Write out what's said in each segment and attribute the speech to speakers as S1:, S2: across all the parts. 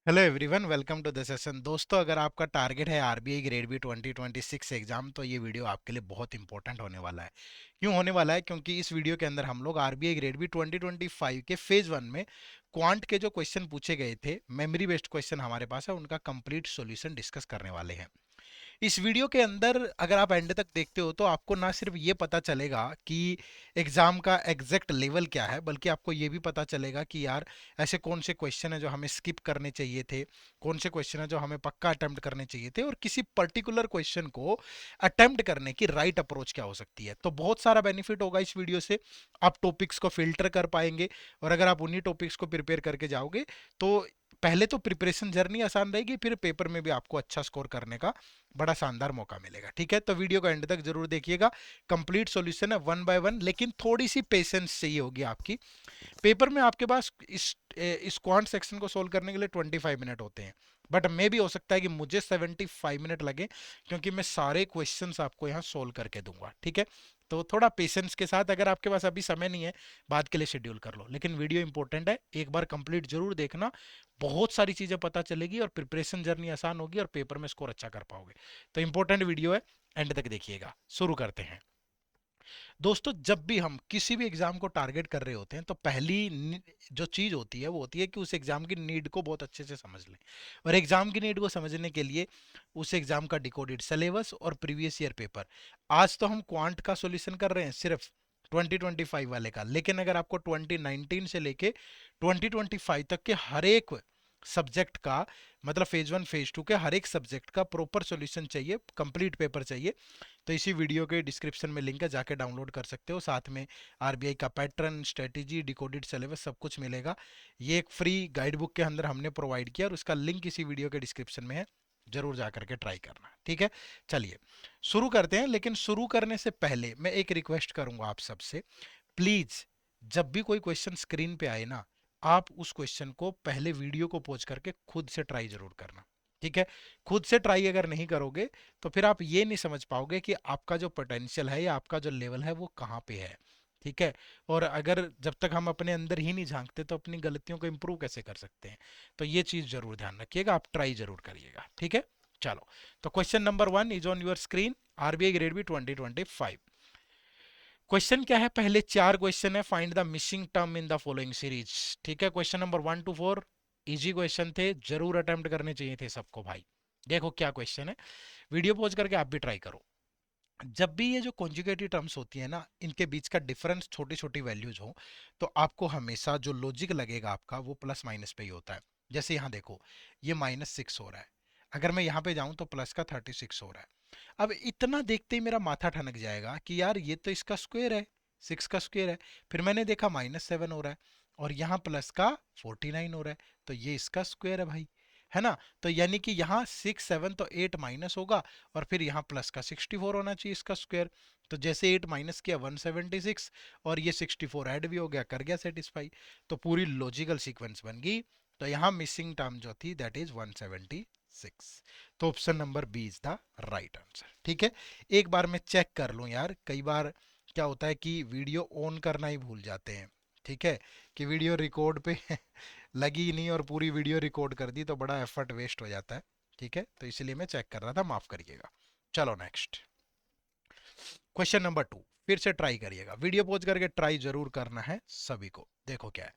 S1: Hello everyone, welcome to the session. दोस्तों, अगर आपका टारगेट है आरबीआई ग्रेड बी 2026 एग्जाम, तो ये वीडियो आपके लिए बहुत इंपॉर्टेंट होने वाला है। क्यों होने वाला है? क्योंकि इस वीडियो के अंदर हम लोग आरबीआई ग्रेड बी 2025 के फेज वन में क्वांट के जो क्वेश्चन पूछे गए थे, मेमोरी बेस्ड क्वेश्चन हमारे पास है, उनका कंप्लीट सॉल्यूशन डिस्कस करने वाले हैं। इस वीडियो के अंदर अगर आप एंड तक देखते हो तो आपको ना सिर्फ ये पता चलेगा कि एग्जाम का एग्जैक्ट लेवल क्या है, बल्कि आपको ये भी पता चलेगा कि यार ऐसे कौन से क्वेश्चन है जो हमें स्किप करने चाहिए थे, कौन से क्वेश्चन है जो हमें पक्का अटेम्प्ट करने चाहिए थे, और किसी पर्टिकुलर क्वेश्चन को अटेम्प्ट करने की राइट अप्रोच क्या हो सकती है। तो बहुत सारा बेनिफिट होगा इस वीडियो से। आप टॉपिक्स को फिल्टर कर पाएंगे, और अगर आप उन्हीं टॉपिक्स को प्रिपेयर करके जाओगे तो पहले तो प्रिपरेशन जर्नी आसान रहेगी, फिर पेपर में भी आपको अच्छा स्कोर करने का बड़ा शानदार मौका मिलेगा। ठीक है, तो वीडियो को एंड तक जरूर देखिएगा। कंप्लीट सॉल्यूशन है वन बाय वन, लेकिन थोड़ी सी पेशेंस चाहिए होगी आपकी। पेपर में आपके पास इस क्वांट सेक्शन को सोल्व करने के लिए 25 मिनट होते हैं, बट मे भी हो सकता है कि मुझे 75 मिनट लगे, क्योंकि मैं सारे क्वेश्चंस आपको यहाँ सोल्व करके दूंगा। ठीक है, तो थोड़ा पेशेंस के साथ, अगर आपके पास अभी समय नहीं है, बाद के लिए शेड्यूल कर लो, लेकिन वीडियो इंपॉर्टेंट है, एक बार कंप्लीट जरूर देखना। बहुत सारी चीजें पता चलेगी और प्रिपरेशन जर्नी आसान होगी और पेपर में स्कोर अच्छा कर पाओगे। तो इंपॉर्टेंट वीडियो है, एंड तक देखिएगा। शुरू करते हैं। दोस्तों, जब भी हम किसी भी एग्जाम को टारगेट कर रहे होते हैं तो जो चीज होती है वो होती है कि उस एग्जाम की नीड को बहुत अच्छे से समझ लें। और एग्जाम की नीड को समझने के लिए उस एग्जाम का डिकोडेड सिलेबस और प्रीवियस ईयर पेपर। आज तो हम क्वांट का सॉल्यूशन कर रहे हैं सिर्फ 2025 वाले का, लेकिन अगर आपको 2019 से लेके 2025 तक के हर एक सब्जेक्ट का, मतलब फेज वन फेज टू के हर एक सब्जेक्ट का प्रॉपर सॉल्यूशन चाहिए, कंप्लीट पेपर चाहिए, तो इसी वीडियो के डिस्क्रिप्शन में लिंक है, जाके डाउनलोड कर सकते हो। साथ में आरबीआई का पैटर्न, स्ट्रेटेजी, डिकोडेड सिलेबस सब कुछ मिलेगा। ये एक फ्री गाइड बुक के अंदर हमने प्रोवाइड किया, और उसका लिंक इसी वीडियो के डिस्क्रिप्शन में है, जरूर जा करके ट्राई करना। ठीक है, चलिए शुरू करते हैं। लेकिन शुरू करने से पहले मैं एक रिक्वेस्ट करूंगा आप सबसे, प्लीज जब भी कोई क्वेश्चन स्क्रीन पे आए ना, आप उस क्वेश्चन को पहले वीडियो को पॉज करके खुद से ट्राई जरूर करना। ठीक है, खुद से ट्राई अगर नहीं करोगे तो फिर आप ये नहीं समझ पाओगे कि आपका जो पोटेंशियल है या आपका जो लेवल है वो कहाँ पे है। ठीक है, और अगर जब तक हम अपने अंदर ही नहीं झांकते तो अपनी गलतियों को इंप्रूव कैसे कर सकते हैं। तो ये चीज जरूर ध्यान रखिएगा, आप ट्राई जरूर करिएगा। ठीक है, चलो। तो question number one is on your screen, RBI grade B 2025। Question क्या है? पहले चार क्वेश्चन है, find the missing term in the following series. ठीक है, question number 1 to 4 easy question थे, जरूर अटेम्प्ट करने चाहिए थे सबको भाई। देखो क्या क्वेश्चन है, वीडियो पॉज करके आप भी ट्राई करो। जब भी ये जो कॉन्जुगेटिव टर्म्स होती है ना, इनके बीच का डिफरेंस छोटी छोटी वैल्यूज हो, तो आपको हमेशा जो लॉजिक लगेगा आपका वो प्लस माइनस पे ही होता है। जैसे यहाँ देखो, ये -6 हो रहा है, अगर मैं यहाँ पे जाऊं तो प्लस का 36 हो रहा है। अब इतना देखते ही मेरा माथा ठनक जाएगा कि यार ये तो इसका स्क्वायर है, 6 का स्क्वायर है। फिर मैंने देखा -7 हो रहा है, और यहाँ प्लस का 49 हो रहा है, तो ये इसका स्क्वायर है भाई, है ना। तो यानी कि यहाँ 6 7 तो 8 माइनस होगा, और फिर यहाँ प्लस का 64 होना चाहिए इसका स्क्वायर। तो जैसे 8 माइनस किया 176, और ये 64 ऐड भी हो गया, कर गया सेटिस्फाई। तो पूरी लॉजिकल सीक्वेंस बन गई। तो यहाँ मिसिंग टर्म जो थी दैट इज 176। तो option number B is the right answer. ठीक है, एक बार मैं चेक कर लूँ यार, कई बार क्या होता है कि वीडियो ऑन करना ही भूल जाते हैं। ठीक है, कि वीडियो रिकॉर्ड पे लगी नहीं और पूरी वीडियो रिकॉर्ड कर दी तो बड़ा एफर्ट वेस्ट हो जाता है। ठीक है, तो इसलिए मैं चेक कर रहा था, माफ करिएगा। चलो नेक्स्ट, क्वेश्चन नंबर 2। फिर से ट्राई करिएगा, वीडियो पॉज करके ट्राई जरूर करना है सभी को। देखो क्या है,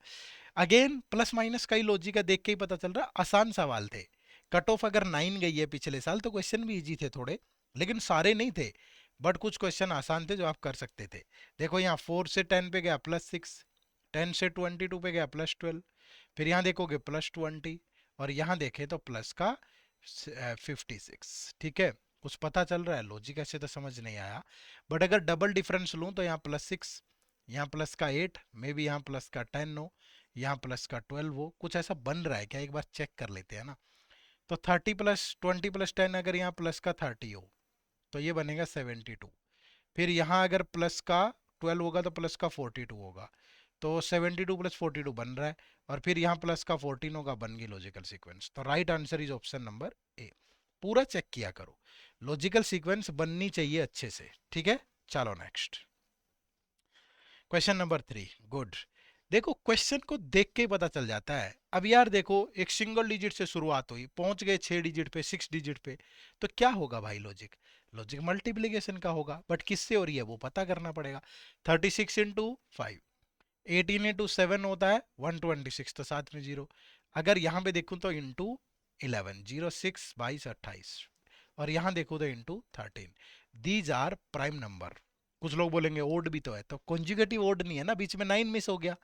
S1: अगेन प्लस माइनस का ही लॉजिक है, देख के ही पता चल रहा है, आसान सवाल थे। कट ऑफ अगर 9 गई है पिछले साल तो क्वेश्चन भी इजी थे थोड़े, लेकिन सारे नहीं थे, बट कुछ क्वेश्चन आसान थे जो आप कर सकते थे। देखो यहाँ 4 से 10 पे गया +6, 10 से 22 पे गया +12, फिर यहाँ देखोगे +20, और यहाँ देखे तो प्लस का 56। ठीक है, कुछ पता चल रहा है, लॉजिक ऐसे तो समझ नहीं आया। बट अगर डबल डिफरेंस लूँ तो यहाँ +6, यहाँ प्लस का 8, मे बी यहाँ प्लस का 10 हो, यहाँ प्लस का 12 हो, कुछ ऐसा बन रहा है क्या, एक बार चेक कर लेते हैं ना। तो 30 + 20 + 10, अगर यहाँ प्लस का 30 हो तो ये बनेगा 72। फिर यहाँ अगर प्लस का 12 होगा तो प्लस का 42 होगा, तो 72 + 42 बन रहा है, और फिर यहाँ प्लस का 14 होगा, बन गई लॉजिकल सीक्वेंस। तो right answer is option number A. पूरा चेक किया करो, लॉजिकल सीक्वेंस बननी चाहिए अच्छे से। ठीक है, चलो नेक्स्ट, क्वेश्चन नंबर 3। गुड, देखो क्वेश्चन को देख के ही पता चल जाता है। अब यार देखो, एक सिंगल डिजिट से शुरुआत हुई, पहुंच गए 6 डिजिट पे, 6 डिजिट पे, तो क्या होगा भाई? लॉजिक, लॉजिक मल्टीप्लीकेशन का होगा, बट किससे हो रही है वो पता करना पड़ेगा। 36 इंटू 5, 18 इंटू 7 होता है 126, तो साथ में जीरो। अगर यहाँ पे देखूँ तो इंटू 11, 0 6 22 28, और यहाँ देखो तो into 13। These are prime number. कुछ लोग बोलेंगे ओड भी तो है, तो कॉन्जुगेटिव ओड नहीं है ना, बीच में 9 मिस हो गया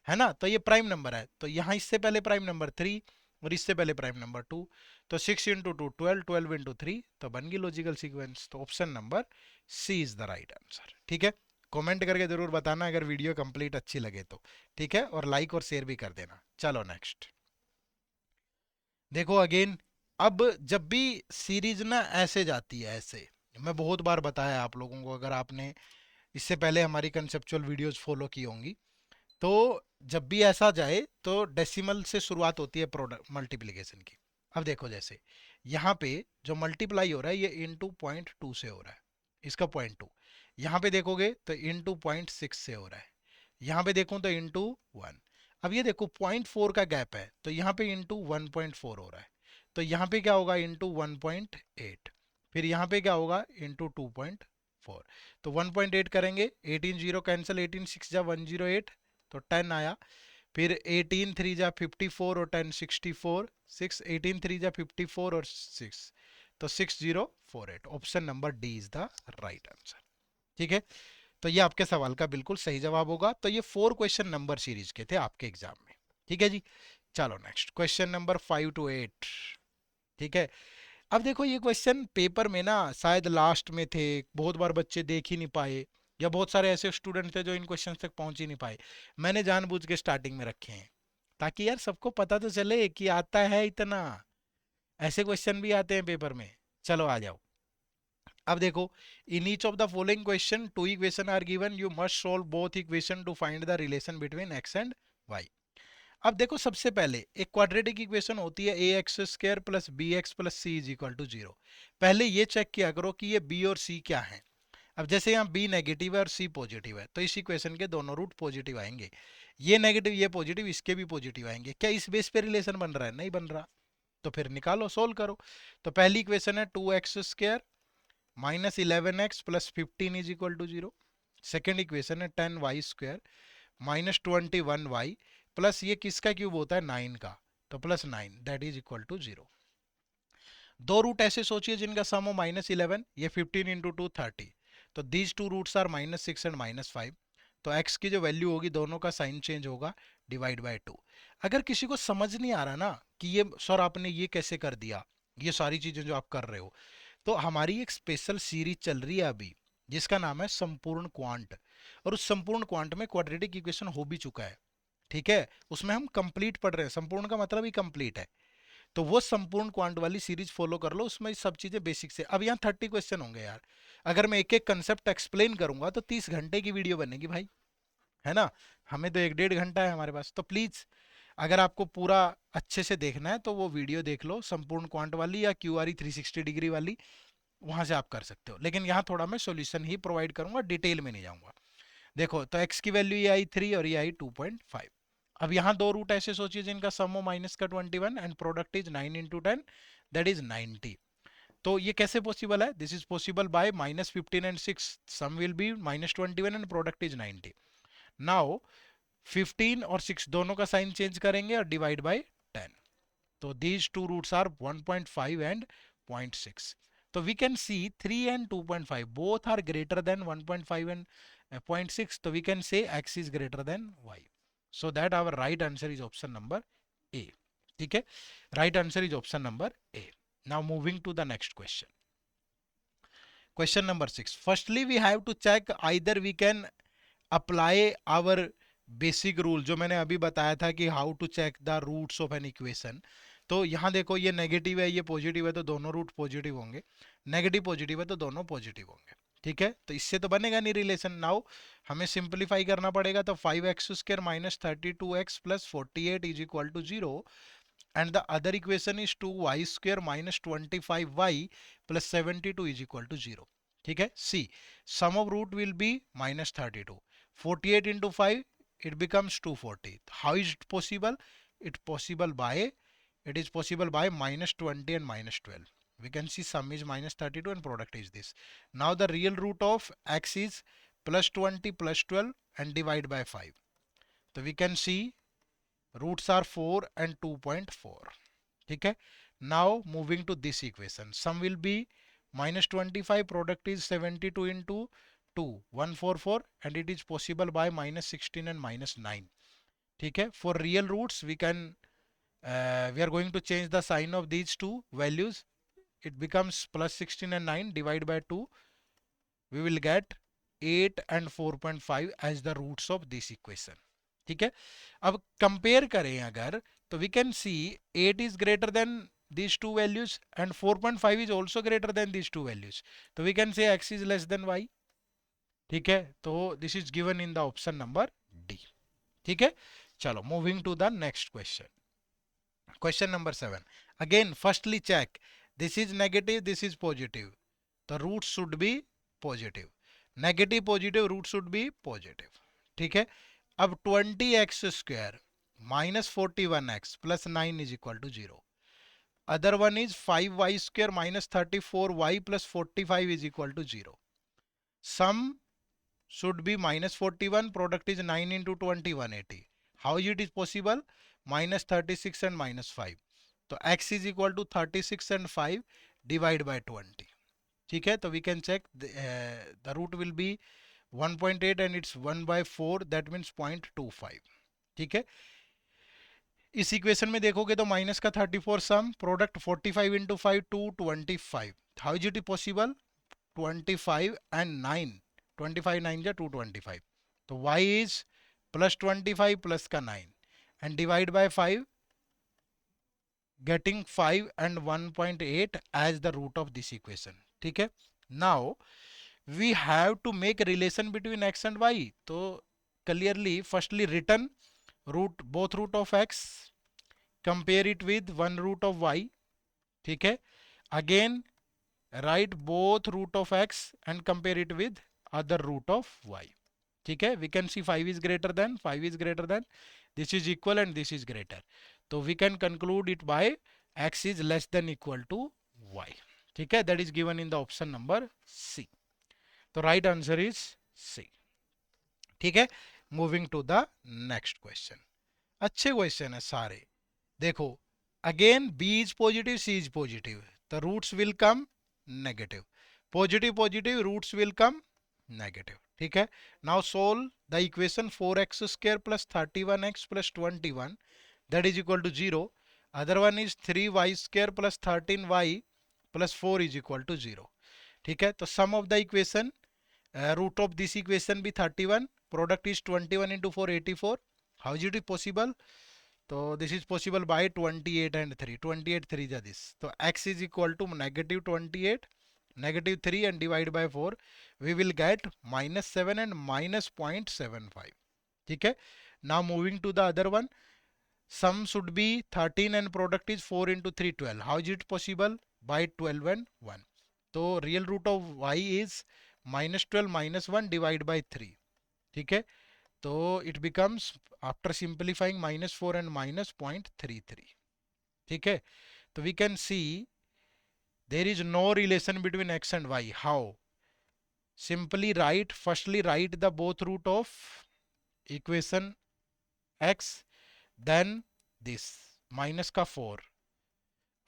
S1: है ना, तो ये प्राइम नंबर है। तो यहाँ इससे पहले प्राइम नंबर 3 और इससे पहले प्राइम नंबर 2, तो 6 इंटू 2 12, 12 इंटू 3, तो बन गई लॉजिकल सीक्वेंस। तो option number C is the right answer. ठीक है, कमेंट करके जरूर बताना अगर वीडियो कंप्लीट अच्छी लगे तो। ठीक है, और लाइक और शेयर भी कर देना। चलो नेक्स्ट देखो अगेन। अब जब भी सीरीज ना ऐसे जाती है, ऐसे, मैं बहुत बार बताया आप लोगों को, अगर आपने इससे पहले हमारी कंसेप्चुअल वीडियोस फॉलो की होंगी, तो जब भी ऐसा जाए तो डेसिमल से शुरुआत होती है प्रोडक्ट मल्टीप्लिकेशन की। अब देखो जैसे यहाँ पे जो मल्टीप्लाई हो रहा है ये इंटू 0.2 से हो रहा है, इसका 0.2। यहाँ पे देखोगे तो इंटू 0.6 से हो रहा है, यहाँ पे देखो तो इंटू 1। अब ये देखो 0.4 का गैप है, तो यहाँ पे इंटू 1.4 हो रहा है, तो यहाँ पे क्या होगा? इंटू 1.8। फिर यहाँ पे क्या होगा? इंटू 2.4। तो 1.8 करेंगे, 18 जीरो कैंसिल, 18 6 जा 108, तो 10 आया। फिर 18 3 जा 54 और 10 64, 6 18 3 जा 54 और 6, तो 6048। Option number D is the right answer. ठीक है, तो ये आपके सवाल का बिल्कुल सही जवाब होगा। तो ये 4 क्वेश्चन नंबर सीरीज के थे आपके एग्जाम में। ठीक है जी, चलो नेक्स्ट क्वेश्चन नंबर 5 to 8। ठीक है, अब देखो ये क्वेश्चन पेपर में ना शायद लास्ट में थे, बहुत बार बच्चे देख ही नहीं पाए, या बहुत सारे ऐसे स्टूडेंट थे जो इन क्वेश्चन तक पहुंच ही नहीं पाए। मैंने जानबूझ के स्टार्टिंग में रखे हैं ताकि यार सबको पता तो चले कि आता है इतना। ऐसे क्वेश्चन भी आते हैं पेपर में। चलो आ जाओ। अब देखो, in each of the following question two equation are given, you must solve both equation to find the relation between x and y. अब देखो सबसे पहले एक क्वाड्रेटिक इक्वेशन होती है a x squared plus b x plus c is equal to 0। पहले ये check किया करो कि ये बी और सी क्या है। अब जैसे यहाँ बी नेगेटिव है और सी पॉजिटिव है, तो इस इक्वेशन के दोनों रूट पॉजिटिव आएंगे। ये नेगेटिव ये पॉजिटिव, इसके भी पॉजिटिव आएंगे। क्या इस बेस पे रिलेशन बन रहा है? नहीं बन रहा। तो फिर निकालो, सोल्व करो। तो पहली इक्वेशन है 2x² minus 11x plus 15 is equal to 0। Second equation है 10y² माइनस 21y प्लस ये किसका क्यूब होता है? 9 का, तो plus 9 that is equal to 0। दो रूट ऐसे सोचिए जिनका सम हो -11, ये 15 इंटू 2 30, तो these two roots are -6 and -5। तो x की जो वैल्यू होगी दोनों का साइन चेंज होगा, डिवाइड बाय 2। अगर किसी को समझ नहीं आ रहा ना कि ये सर आपने ये कैसे कर दिया, ये सारी चीजें जो आप कर रहे हो, तो हमारी एक स्पेशल सीरीज चल रही है अभी जिसका नाम है संपूर्ण क्वांट। और उस संपूर्ण क्वांट में क्वाड्रेटिक इक्वेशन हो भी चुका है। ठीक है, उसमें हम कंप्लीट पढ़ रहे हैं, संपूर्ण का मतलब ही कंप्लीट है। तो वो संपूर्ण क्वांट वाली सीरीज फॉलो कर लो, उसमें सब चीजें बेसिक से। अब यहाँ 30 क्वेश्चन होंगे यार, अगर मैं एक एक कंसेप्ट एक्सप्लेन करूंगा तो 30 घंटे की वीडियो बनेगी भाई, है ना। हमें तो 1 1.5 घंटा है हमारे पास। तो प्लीज अगर आपको पूरा अच्छे से देखना है तो वो वीडियो देख लो, संपूर्ण क्वांट वाली या QRE 360 डिग्री वाली, वहां से आप कर सकते हो। लेकिन यहाँ थोड़ा मैं सॉल्यूशन ही प्रोवाइड करूंगा, डिटेल में नहीं जाऊंगा। देखो तो x की वैल्यू ये आई 3 और ये आई 2.5। अब यहाँ दो रूट ऐसे सोचिए जिनका सम हो माइनस का 21 and product is 9 into 10, that is 90। तो ये कैसे पॉसिबल है? This is possible by -15 and 6, sum will be -21 and product is 90। Now 15 और 6 दोनों का साइन चेंज करेंगे और डिवाइड बाय 10। तो these two roots are 1.5 and 0.6. So we can see 3 and 2.5 both are greater than 1.5 and 0.6. So we can say x is greater than y. So that our right answer is option number A. ठीक है, right answer is option number A. Now moving to the next question. Question number 6. Firstly we have to check either we can apply our basic rule जो मैंने अभी बताया था कि how to check the roots of an equation. तो यहाँ देखो ये नेगेटिव है ये पॉजिटिव है, तो दोनों रूट पॉजिटिव होंगे। नेगेटिव पॉजिटिव है तो दोनों पॉजिटिव होंगे। ठीक है, तो इससे तो बनेगा नहीं रिलेशन। नाउ हमें सिंप्लीफाई करना पड़ेगा, तो 5x² minus 32x plus 48 is equal to 0 and the other equation is 2y² minus 25y plus 72 is equal to 0। ठीक है, see sum of root will be -32, 48 into 5 it becomes 240. How is it possible? It is possible by minus 20 and minus 12. We can see sum is minus 32 and product is this. Now the real root of x is plus 20 plus 12 and divide by 5. So we can see roots are 4 and 2.4. Okay. Now moving to this equation, sum will be minus 25, product is 72 into 2, 144, and it is possible by minus 16 and minus 9. Okay. For real roots we are going to change the sign of these two values. It becomes plus 16 and 9 divide by 2. We will get 8 and 4.5 as the roots of this equation. ठीक है. अब compare करें अगर तो we can see 8 is greater than these two values and 4.5 is also greater than these two values. So we can say x is less than y. ठीक है. तो this is given in the option number D. ठीक है. चलो moving to the next question. Question number 7. Again firstly check. This is negative, this is positive. The roots should be positive. Negative positive root should be positive. ठीक है. अब 20x square minus 41x plus 9 is equal to 0. Other one is 5y square minus 34y plus 45 is equal to 0. Sum should be minus 41, product is 9 into 20, 180. How it is possible? Minus 36 and minus 5. So x is equal to 36 and 5 divide by 20. ठीक है. तो we can check the root will be 1.8 and it's 1 by 4, that means 0.25. ठीक है. इस equation में देखोगे तो minus का 34 सम, product 45 into 5 225. How is it possible? 25 and 9, 25 9 जा 225. तो y is plus 25 plus का 9 and divide by 5, getting 5 and 1.8 as the root of this equation. ठीक है. Now we have to make a relation between x and y. तो clearly firstly written both root of x, compare it with one root of y. ठीक है. Again write both root of x and compare it with other root of y. ठीक है. We can see 5 is greater than, this is equal and this is greater. So we can conclude it by x is less than equal to y. ठीक है. That is given in the option number C. तो right answer is C. ठीक है. Moving to the next question. अच्छे question है सारे. देखो again b is positive, c is positive. The roots will come negative. Positive roots will come negative. ठीक है. Now solve the equation 4x square plus 31x plus 21, that is equal to 0. Other one is 3y square plus 13y plus 4 is equal to 0. ठीक है. तो sum of the equation, root of this equation be 31, product is 21 into 4 84. How is it possible? So this is possible by 28 and 3. 28 3 is this. So x is equal to negative 28, negative 3 and divide by 4. We will get minus 7 and minus 0.75. Okay. Now moving to the other one. Sum should be 13 and product is 4 into 3 12. How is it possible? By 12 and 1. So real root of y is minus 12 minus 1 divide by 3. Okay. So it becomes after simplifying minus 4 and minus 0.33. Okay. So we can see there is no relation between x and y. How? Simply firstly write the both root of equation x, then this minus का 4.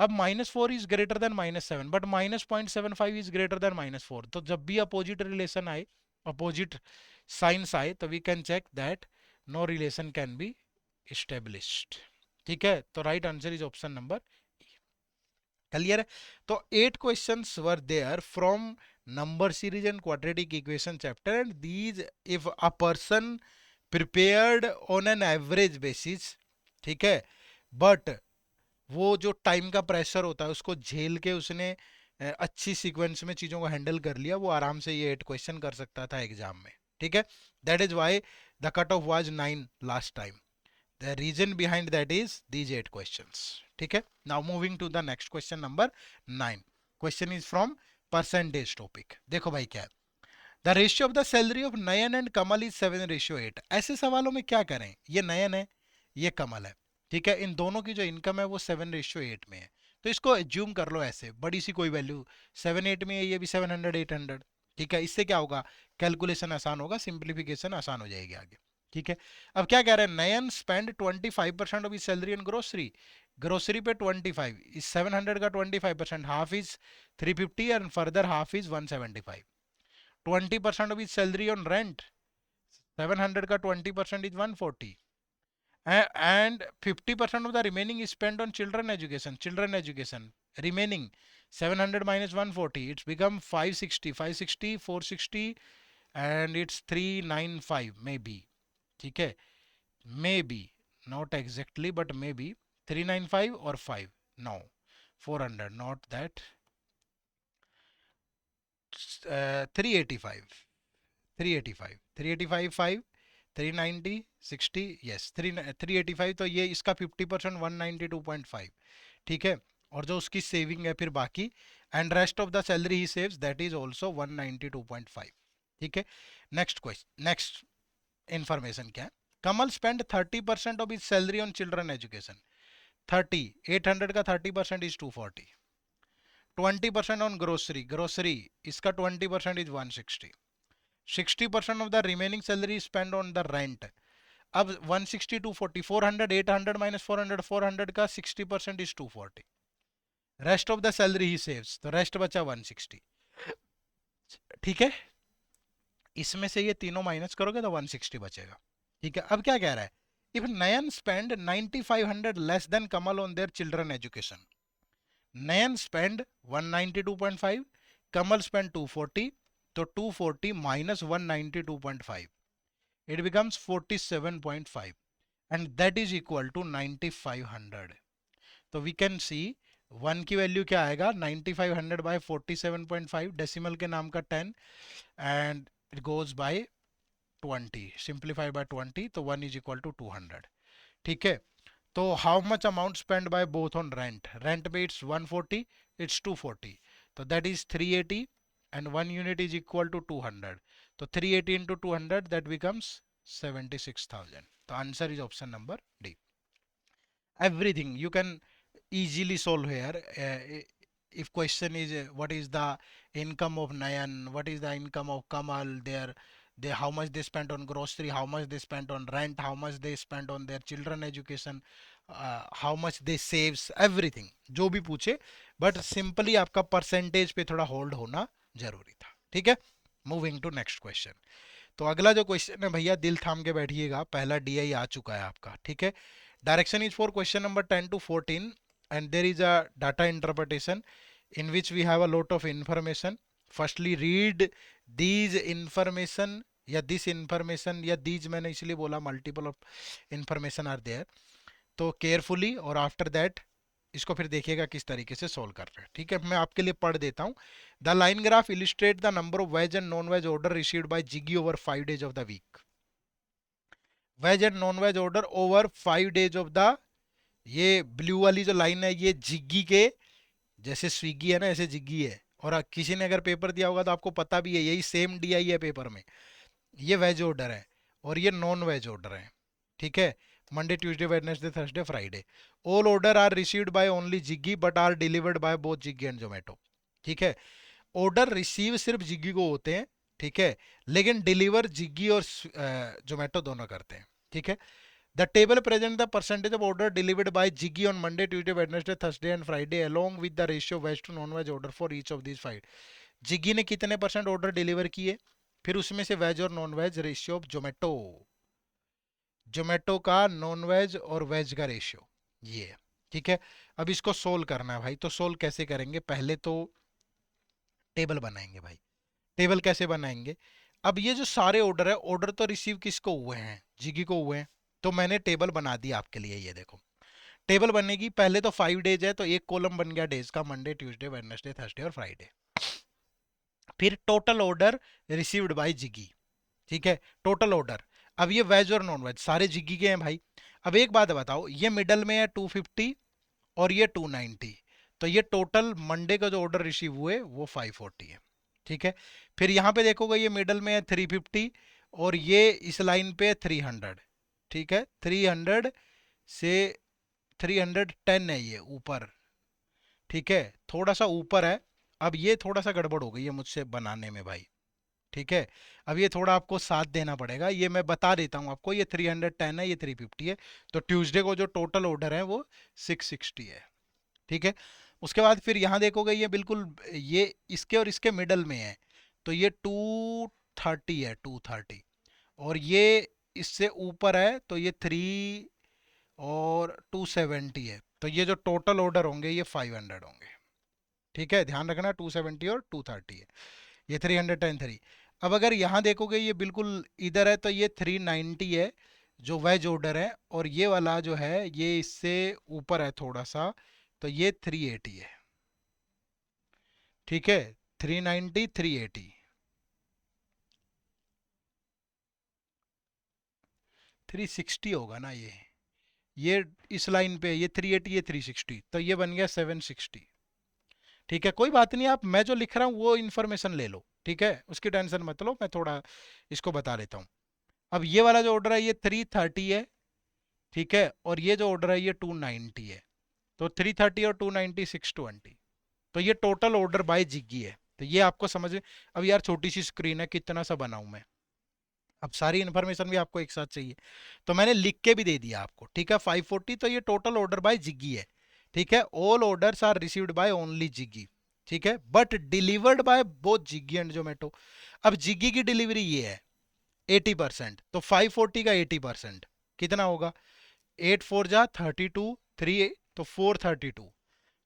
S1: अब minus 4 is greater than minus 7, but minus 0.75 is greater than minus 4. तो जब भी opposite relation आए, opposite signs आए, तो we can check that no relation can be established. ठीक है. तो right answer is option number E. Clear है. तो 8 questions were there from number series and quadratic equation chapter, and these if a person prepared on an average basis, ठीक है, but वो जो time का प्रेशर होता है उसको झेल के उसने अच्छी सीक्वेंस में चीजों को हैंडल कर लिया, वो आराम से ये 8 क्वेश्चन कर सकता था एग्जाम में. ठीक है. That is why the cut off was 9 last time. The reason behind that is these 8 questions. ठीक है. Now moving to the next question number 9. Question is from percentage topic. देखो भाई क्या है. The ratio of the salary of Nayan and Kamal is 7:8। ऐसे सवालों में क्या करें, ये नयन है, ये कमल है, ठीक है, इन दोनों की जो इनकम है वो 7:8 में है, तो इसको एज्यूम कर लो ऐसे बड़ी सी कोई वैल्यू 7:8 में है, ये भी 700 800, ठीक है। इससे क्या होगा, कैलकुलेशन आसान होगा, सिंप्लीफिकेशन आसान हो जाएगी आगे, ठीक है। अब क्या कह रहे हैं, Nayan spend 25% of his salary on grocery, grocery पे 25, इस 700 का 25%, half is 350 and further half is 175। 20% of his salary on rent, 700 का 20% is 140, and 50% of the remaining is spent on children education, remaining 700 minus 140, it's become 560, 460, and it's 395 maybe, ठीक है, maybe not exactly but maybe 395 or 5, no 400, not that, 385, 385, 385 5, 390 60, yes 385, तो ये इसका 50% 192.5, ठीक है, और जो उसकी सेविंग है फिर बाकी, and rest of the salary he saves that is also 192.5, ठीक है। नेक्स्ट क्वेश्चन, नेक्स्ट इंफॉर्मेशन क्या है, Kamal spend 30% of his salary on children education, 30, 800 का 30% इज 240, 20% ऑन ग्रोसरी, ग्रोसरी इसका 20% is 160, 60% of the remaining salary is spent on the rent. अब 160 240, 400, 800 minus 400, 400 का 60% is 240, rest of the salary he saves, तो rest बचा 160, ठीक है। इसमें से ये तीनों माइनस करोगे तो 160 बचेगा, ठीक है। अब क्या कह रहा है, if Nayan spend 9500 less than Kamal on their children education, Nayan spend 192.5, Kamal spend 240, तो 240 minus 192.5, it becomes 47.5 and that is equal to 9500, तो we can see 1 की वैल्यू क्या आएगा, 9500 by 47.5, डेसिमल के नाम का 10 and it goes by 20, simplify by 20, तो 1 is equal to 200, ठीक है। तो how much amount spent by both on rent, rent पे it's 140, it's 240, तो that is 380 and 1 unit is equal to 200, तो 380 into 200 that becomes 76,000, the answer is option number D. Everything you can easily solve here, if question is what is the income of Nayan, what is the income of Kamal, they how much they spent on grocery, how much they spent on rent, how much they spent on their children education, how much they saves, everything जो भी पूछे, but simply आपका percentage पे थोड़ा hold होना जरूरी था, ठीक है। मूविंग टू नेक्स्ट क्वेश्चन, तो अगला जो क्वेश्चन है भैया दिल थाम के बैठिएगा, पहला डीआई आ चुका है आपका, ठीक है। Direction is for question number 10 to 14 and there is a data interpretation in which we have a lot of information. Firstly read these information या दिस इंफॉर्मेशन, या दीज मैंने इसलिए बोला multiple of information are there, तो carefully, और after that इसको फिर देखिएगा किस तरीके से सोल्व कर रहे हैं, ठीक है। मैं आपके लिए पढ़ देता हूँ, the line graph illustrate the number of veg and non veg order received by Swiggy over 5 days of the week, veg and non veg order over 5 days of the, ये ब्लू वाली जो लाइन है ये जिग्गी के, जैसे स्विगी है ना ऐसे जिग्गी है, और किसी ने अगर पेपर दिया होगा तो आपको पता भी है यही सेम डीआई है पेपर में, ये वेज ऑर्डर है और ये नॉन वेज ऑर्डर है, ठीक है। Monday Tuesday Wednesday Thursday Friday, all order are received by only Swiggy but are delivered by both Swiggy and Zomato, ठीक है। ऑर्डर रिसीव सिर्फ जिग्गी को होते हैं, ठीक है, लेकिन डिलीवर जिग्गी और जोमेटो दोनों करते हैं, ठीक है। The table presents the percentage of order delivered by Jiggy on Monday, Tuesday, Wednesday, Thursday and Friday along with the ratio of veg to non-veg order for each of these 5. Jiggy ने कितने percent order deliver किए, फिर उसमें से veg और non veg, ratio of Zomato, Zomato का non veg और veg का रेशियो ये, ठीक है। अब इसको सोल्व करना है भाई, तो सोल्व कैसे करेंगे, पहले तो टेबल बनाएंगे भाई, टेबल कैसे बनाएंगे, अब ये जो सारे ऑर्डर है, ऑर्डर तो रिसीव किसको हुए हैं, जिगी को हुए हैं, तो मैंने टेबल बना दी आपके लिए, ये देखो टेबल बनेगी, पहले तो 5 days है तो एक कॉलम बन गया डेज का, मंडे ट्यूसडे वेडनेसडे थर्सडे और फ्राइडे, फिर टोटल ऑर्डर रिसीव्ड बाय जिगी, ठीक है, टोटल ऑर्डर। अब ये वेज और नॉन वेज सारे जिग्गी के हैं भाई। अब एक बात बताओ, ये मिडल में है 250 और ये 290, तो ये टोटल मंडे का जो ऑर्डर रिसीव हुए वो 540 है, ठीक है। फिर यहाँ पे देखोगे ये मिडल में है 350 और ये इस लाइन पे है 300। ठीक है, 300 से 310 है ये ऊपर। ठीक है, थोड़ा सा ऊपर है। अब ये थोड़ा सा गड़बड़ हो गई है मुझसे बनाने में भाई। ठीक है, अब ये थोड़ा आपको साथ देना पड़ेगा, ये मैं बता देता हूँ आपको। ये 310 है, ये 350 है, तो ट्यूसडे को जो टोटल ऑर्डर है वो 660 है। ठीक है, उसके बाद फिर यहाँ देखोगे ये बिल्कुल ये इसके और इसके मिडल में है, तो ये 230 है, 230। और ये इससे ऊपर है तो ये 3 और 270 है, तो ये जो टोटल ऑर्डर होंगे ये 500 होंगे। ठीक है, ध्यान रखना 270 और 230 है, ये 310 अब अगर यहाँ देखोगे ये बिल्कुल इधर है तो ये 390 है जो वेज ऑर्डर है, और ये वाला जो है ये इससे ऊपर है थोड़ा सा, तो ये 380 है। ठीक है, 390 380। 360 होगा ना ये इस लाइन पे ये 380 ये 360, तो ये बन गया 760। ठीक है, कोई बात नहीं, आप मैं जो लिख रहा हूँ वो इन्फॉर्मेशन ले लो। ठीक है, उसकी टेंशन मत लो, मैं थोड़ा इसको बता देता हूँ। अब ये वाला जो ऑर्डर है ये 330 है। ठीक है, और ये जो ऑर्डर है ये 290 है, तो 330 और 290 620, तो ये टोटल ऑर्डर बाय जिग्गी है। तो ये आपको समझ में। अब यार छोटी सी स्क्रीन है, कितना सा बनाऊं मैं, अब सारी इन्फॉर्मेशन भी आपको एक साथ चाहिए, तो मैंने लिख के भी दे दिया आपको। ठीक है, 540, तो ये टोटल ऑर्डर बाय जिग्गी है। ठीक है, all orders are received by only Swiggy. ठीक है, but delivered by both Swiggy and Zomato. अब जिग्गी की डिलीवरी ये है 80%, तो 540 का 80% कितना होगा? 8 4 जा 32, 3 तो 432,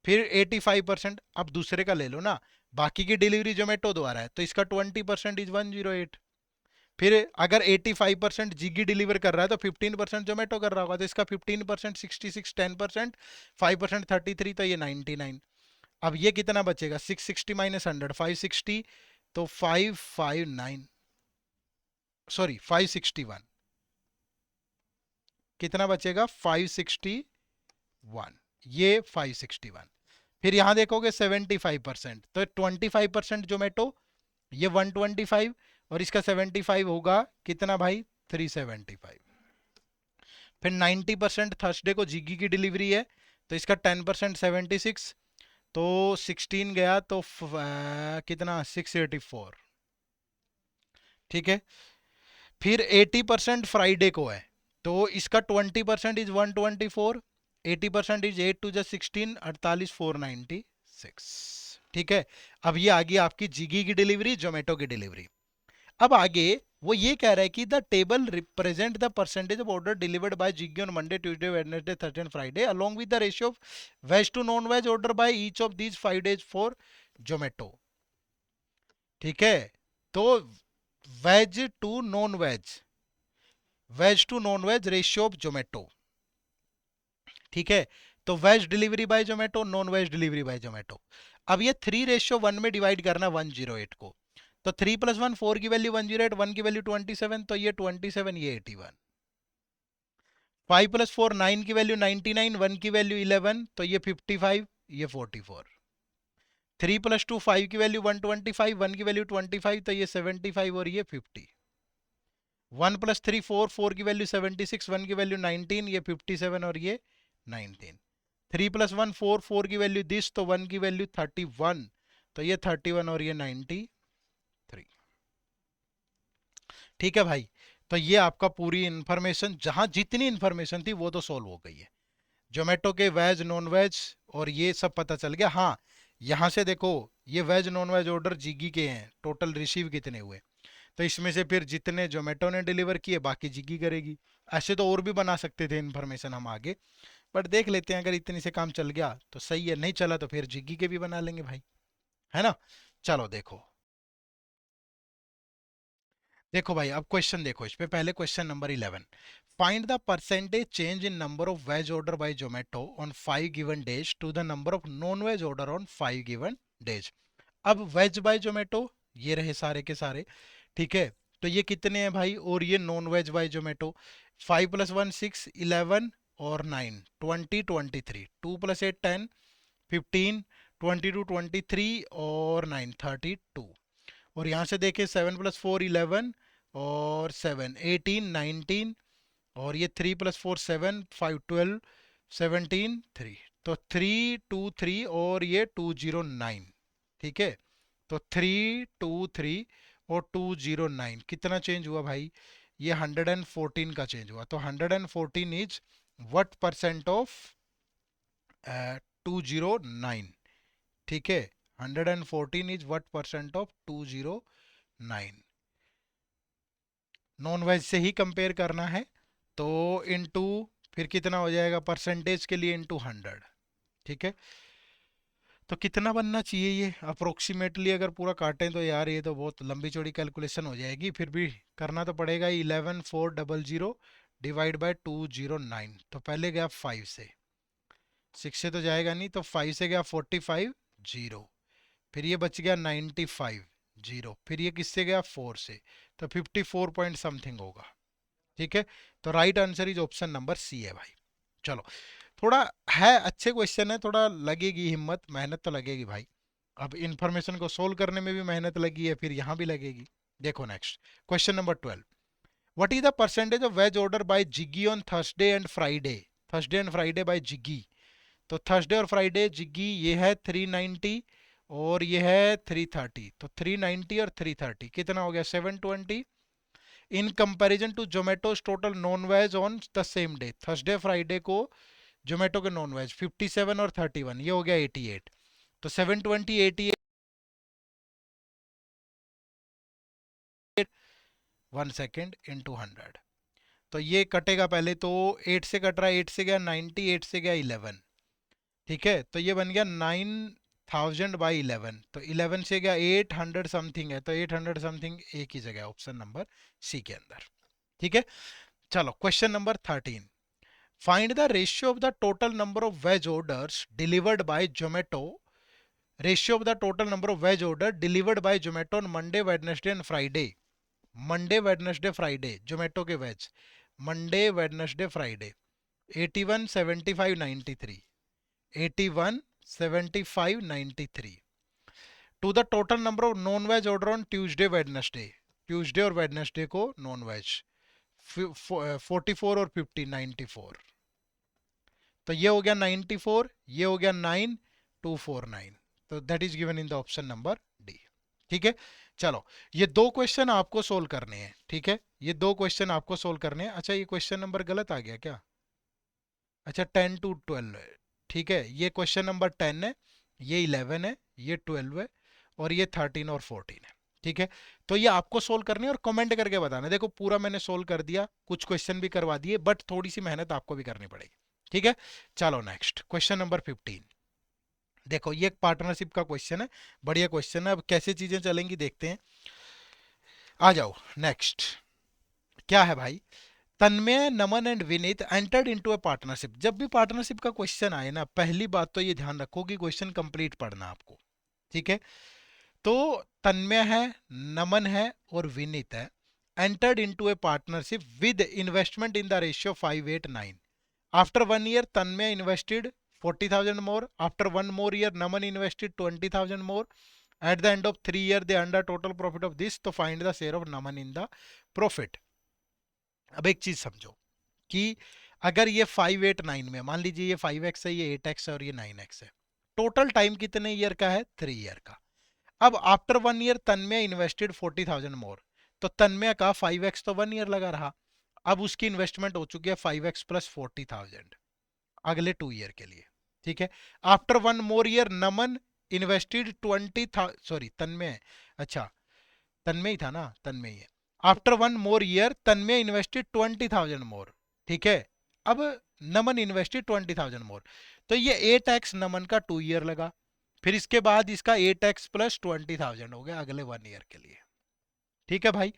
S1: फिर 85%। अब दूसरे का ले लो ना, बाकी की डिलीवरी जोमेटो द्वारा है तो इसका 20% इज 108। फिर अगर 85% जिगी डिलीवर कर रहा है तो 15% जोमेटो कर रहा होगा, तो इसका 15% 66, 10%, 5% 33, तो ये 99। अब ये कितना बचेगा? 660 माइनस 100 560, तो 559, सॉरी 561, कितना बचेगा? 561, ये 561। फिर यहां देखोगे 75%, तो 25% जोमेटो, ये 125, और इसका 75 होगा कितना भाई? 375। फिर 90% थर्सडे को जिग्गी की डिलीवरी है, तो इसका 10% 76, तो 16 गया तो कितना? 684। ठीक है, फिर 80% फ्राइडे को है, तो इसका 20% इज 124, 80% इज 8 टू 16, 48 496। ठीक है, अब ये आ गई आपकी जिगी की डिलीवरी, जोमेटो की डिलीवरी। अब आगे वो ये कह रहा है कि the table represent the percentage of order delivered by Swiggy on Monday Tuesday Wednesday Thursday and Friday along with the ratio of veg to non veg order by each of these 5 days for Zomato. ठीक है, तो veg to non veg, veg to non veg ratio of Zomato. ठीक है, तो veg delivery by Zomato, non veg delivery by Zomato. अब ये 3:1 में divide करना 108 को, तो 3 + 1 4 की वैल्यू 108, 1 की वैल्यू 27, तो ये 27, ये 81। 5 + 4 9 की वैल्यू 99, 1 की वैल्यू 11, तो ये 55, ये 44। 3 + 2 5 की वैल्यू 125, 1 की वैल्यू 25, तो ये 75 और ये 50। 1 + 3 4, 4 की वैल्यू 76, 1 की वैल्यू 19, ये 57 और ये 19। 3 + 1 4, 4 की वैल्यू दिस, तो 1 की वैल्यू 31, तो ये 31 और ये 93। ठीक है भाई, तो ये आपका पूरी इंफॉर्मेशन, जहां जितनी इंफॉर्मेशन थी वो तो सॉल्व हो गई है। जोमेटो के वेज नॉन वेज और ये सब पता चल गया। हाँ, यहां से देखो ये वेज नॉन वेज ऑर्डर जिगी के हैं, टोटल रिसीव कितने हुए, तो इसमें से फिर जितने जोमेटो ने डिलीवर किए बाकी जिगी करेगी। ऐसे तो और भी बना सकते थे इन्फॉर्मेशन हम आगे, बट देख लेते हैं, अगर इतनी से काम चल गया तो सही है, नहीं चला तो फिर जिग्गी के भी बना लेंगे भाई, है ना। चलो देखो, देखो भाई अब क्वेश्चन देखो, इस पे पहले question number 11, find the percentage change in number of veg order by Zomato on 5 given days to the number of non veg order on 5 given days। अब वेज बाय जोमेटो ये रहे सारे के सारे। ठीक है, तो ये कितने हैं भाई, और ये नॉन वेज बाय जोमेटो। 5 + 1 6, 11 और 9 20 23, 2 + 8 10, 15, 22 23 और 9 32। और यहाँ से देखें 7 + 4 11 और 7 18 19 और ये 3 + 4 7 5 12 17 3 तो 3 2 3 और ये 209 ठीक है। तो 3 2 3 और 209 कितना चेंज हुआ भाई? ये 114 का चेंज हुआ। तो 114 इज व्हाट परसेंट ऑफ 209 ठीक है। 114 is what percent of 209। Non veg से ही कंपेयर करना है तो इनटू फिर कितना हो जाएगा परसेंटेज के लिए इनटू 100 ठीक है। तो कितना बनना चाहिए ये अप्रोक्सीमेटली अगर पूरा काटें तो यार ये तो बहुत लंबी चौड़ी कैलकुलेशन हो जाएगी, फिर भी करना तो पड़ेगा। 11400 डिवाइड बाय 209 तो पहले गया 5 से, 6 से तो जाएगा नहीं, तो 5 से गया 45 जीरो, फिर ये बच गया 95 जीरो, फिर ये किससे गया 4 से, तो 54 पॉइंट समथिंग होगा ठीक है। तो right answer is option number C है भाई। चलो थोड़ा है अच्छे क्वेश्चन है, थोड़ा लगेगी हिम्मत, मेहनत तो लगेगी भाई। अब इन्फॉर्मेशन को सोल्व करने में भी मेहनत लगी है, फिर यहाँ भी लगेगी। देखो next question number 12। What is the percentage of veg order by Swiggy on Thursday and Friday? Thursday and Friday by Swiggy. तो थर्सडे और फ्राइडे जिग्गी ये है 390 और ये है 330, तो 390 और 330 कितना हो गया 720 in comparison to Zomato's total non veg on the same day. Thursday Friday को जोमेटो के नॉन वेज 57 और 31, ये हो गया 88, तो 720 88 1 सेकेंड इंटू 100। तो ये कटेगा पहले तो 8 से कट रहा है, 8 से गया 90, 8 से गया 11 ठीक है। तो ये बन गया 9000 बाई 11, तो 11 से गया 800 समथिंग है, तो 800 समथिंग एक ही जगह ऑप्शन नंबर सी के अंदर ठीक है। चलो question number 13। Find the ratio of the total number of veg orders delivered by Zomato, ratio of the total number of veg order delivered by Zomato on Monday Wednesday and Friday. Monday Wednesday Friday Zomato के veg, Monday Wednesday Friday 81 75 93, 81 75 93 to the total number of non veg order on Tuesday Wednesday, Tuesday और Wednesday को non veg 44 और 50 94, तो ये हो गया 94, ये हो गया 9249, तो that is given in the option number D ठीक है। चलो ये दो क्वेश्चन आपको सोल्व करने हैं ठीक है, ये दो क्वेश्चन आपको सोल्व करने हैं। अच्छा ये क्वेश्चन नंबर गलत आ गया क्या? अच्छा 10 to 12 है ठीक है, ये क्वेश्चन नंबर 10 है, ये 11 है, ये 12 है और ये 13 और 14 है ठीक है। तो ये आपको सोल्व करने है और कमेंट करके बताना है। देखो पूरा मैंने सोल्व कर दिया, कुछ क्वेश्चन भी करवा दिए, बट थोड़ी सी मेहनत आपको भी करनी पड़ेगी ठीक है। चलो नेक्स्ट क्वेश्चन नंबर 15। देखो ये एक पार्टनरशिप का क्वेश्चन है, बढ़िया क्वेश्चन है। अब कैसे चीजें चलेंगी देखते हैं, आ जाओ नेक्स्ट। क्या है भाई? Tanmay Naman and Vinit entered into a partnership. जब भी पार्टनरशिप का क्वेश्चन आए ना, पहली बात तो ये ध्यान रखो कि क्वेश्चन कंप्लीट पढ़ना आपको ठीक है। तो तन्मय है, नमन है और विनीत है, entered into a partnership with investment in the ratio 589। After 1 year Tanmay invested 40,000 more, after 1 more year Naman invested 20,000 more, at the end of 3 year they earn the total profit of this, तो find the share of Naman in the profit. अब एक चीज समझो कि अगर ये 589 में मान लीजिए ये 5x है, ये 8x है और ये 9x है, टोटल टाइम कितने ईयर का है? 3 year का। अब आफ्टर 1 year तन्मय इन्वेस्टेड 40,000 मोर, तो तन्मय का 5x तो 1 year लगा रहा, अब उसकी इन्वेस्टमेंट हो चुकी है 5x प्लस 40,000 अगले 2 year के लिए ठीक है। After 1 more year Naman invested 20,000, sorry तन्मय, अच्छा तन्मय ही था ना, तन्मय है। After 1 more year Tanmay invested 20,000 मोर ठीक है। अब नमन इन्वेस्टेड 20,000 मोर, तो ये 8x नमन का 2 year लगा, फिर इसके बाद इसका 8x प्लस 20,000 हो गया अगले 1 year के लिए ठीक है भाई।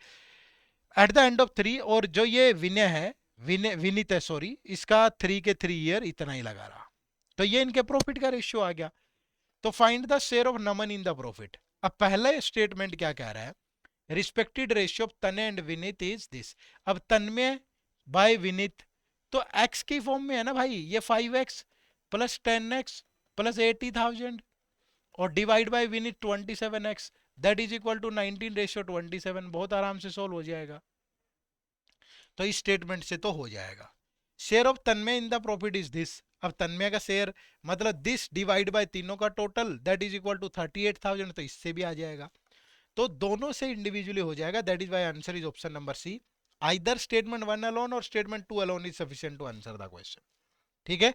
S1: एट द एंड ऑफ 3, और जो ये विनय है, विनित है सॉरी, इसका 3 के 3 year इतना ही लगा रहा, तो ये इनके प्रॉफिट का रेशियो आ गया। तो find the share of Naman in the profit. अब पहला स्टेटमेंट क्या कह रहा है? Respected ratio of Tanmay and Vineet is this. अब तन्मय बाय विनीत तो x की फॉर्म में है ना भाई, ये 5x प्लस 10x प्लस 80,000 और divide by Vineet 27x, that is equal to 19:27, बहुत आराम से सोल्व हो जाएगा। तो इस स्टेटमेंट से तो हो जाएगा। Share of Tanmay in the profit is this. अब तन्मय का शेयर मतलब दिस डिवाइड बाय तीनों का total that is equal to 38,000, तो इससे भी आ जाएगा। तो दोनों से इंडिविजुअली हो जाएगा। That is why answer is option number C. Either statement 1 alone और statement 2 alone is sufficient to answer the question. ठीक है,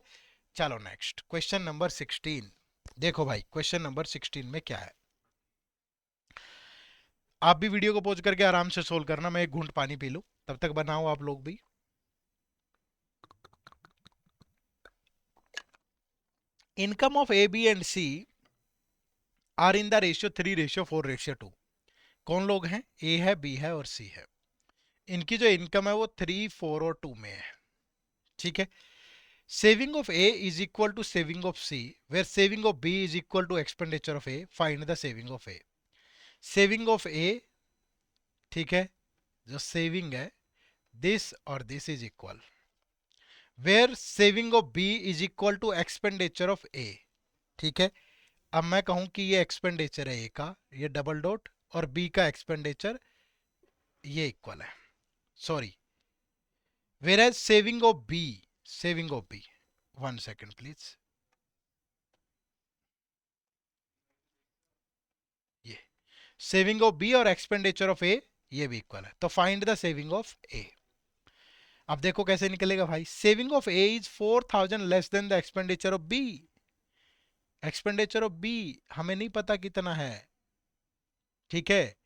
S1: चलो नेक्स्ट क्वेश्चन नंबर 16। देखो भाई क्वेश्चन नंबर 16 में क्या है, आप भी वीडियो को पॉज करके आराम से सोल्व करना, मैं एक घूंट पानी पी लूं, तब तक बनाओ आप लोग भी। Income of A B and C are in the ratio 3:4:2। कौन लोग हैं? ए है, बी है और सी है। इनकी जो इनकम है वो 3, 4 और 2 में है। ठीक है, saving of A is equal to saving of C, where saving of B is equal to expenditure of A, find the saving of A. Saving of A, ठीक है, जो सेविंग है दिस और this is equal, where saving of B is equal to expenditure of A. ठीक है, अब मैं कहूं कि ये एक्सपेंडिचर है ए का, ये डबल डॉट, और बी का एक्सपेंडिचर ये इक्वल है, sorry, whereas saving of B, saving of B, 1 second please, ये सेविंग ऑफ बी और एक्सपेंडिचर ऑफ ए ये भी इक्वल है, तो find the saving of A. अब देखो कैसे निकलेगा भाई, saving of A is 4,000 less than the expenditure of B. Expenditure of B हमें नहीं पता कितना है। ठीक है,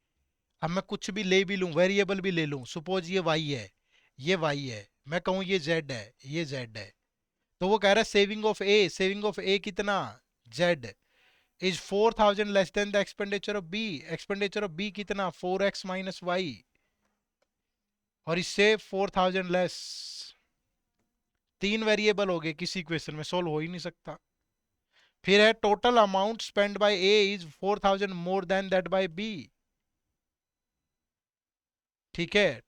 S1: अब मैं कुछ भी ले भी लूं, वेरिएबल भी ले लूं, सपोज ये वाई है, ये वाई है, मैं कहूं ये जेड है, ये जेड है, तो वो कह रहा है saving of A, saving of A कितना, Z, is 4,000 less than the expenditure of B. Expenditure of B कितना, 4x माइनस वाई, और इससे 4,000 लेस। तीन वेरिएबल हो गए, किसी इक्वेशन में सोल्व हो ही नहीं सकता। फिर है total amount spend by A is 4,000 more than that by B. ठीक है,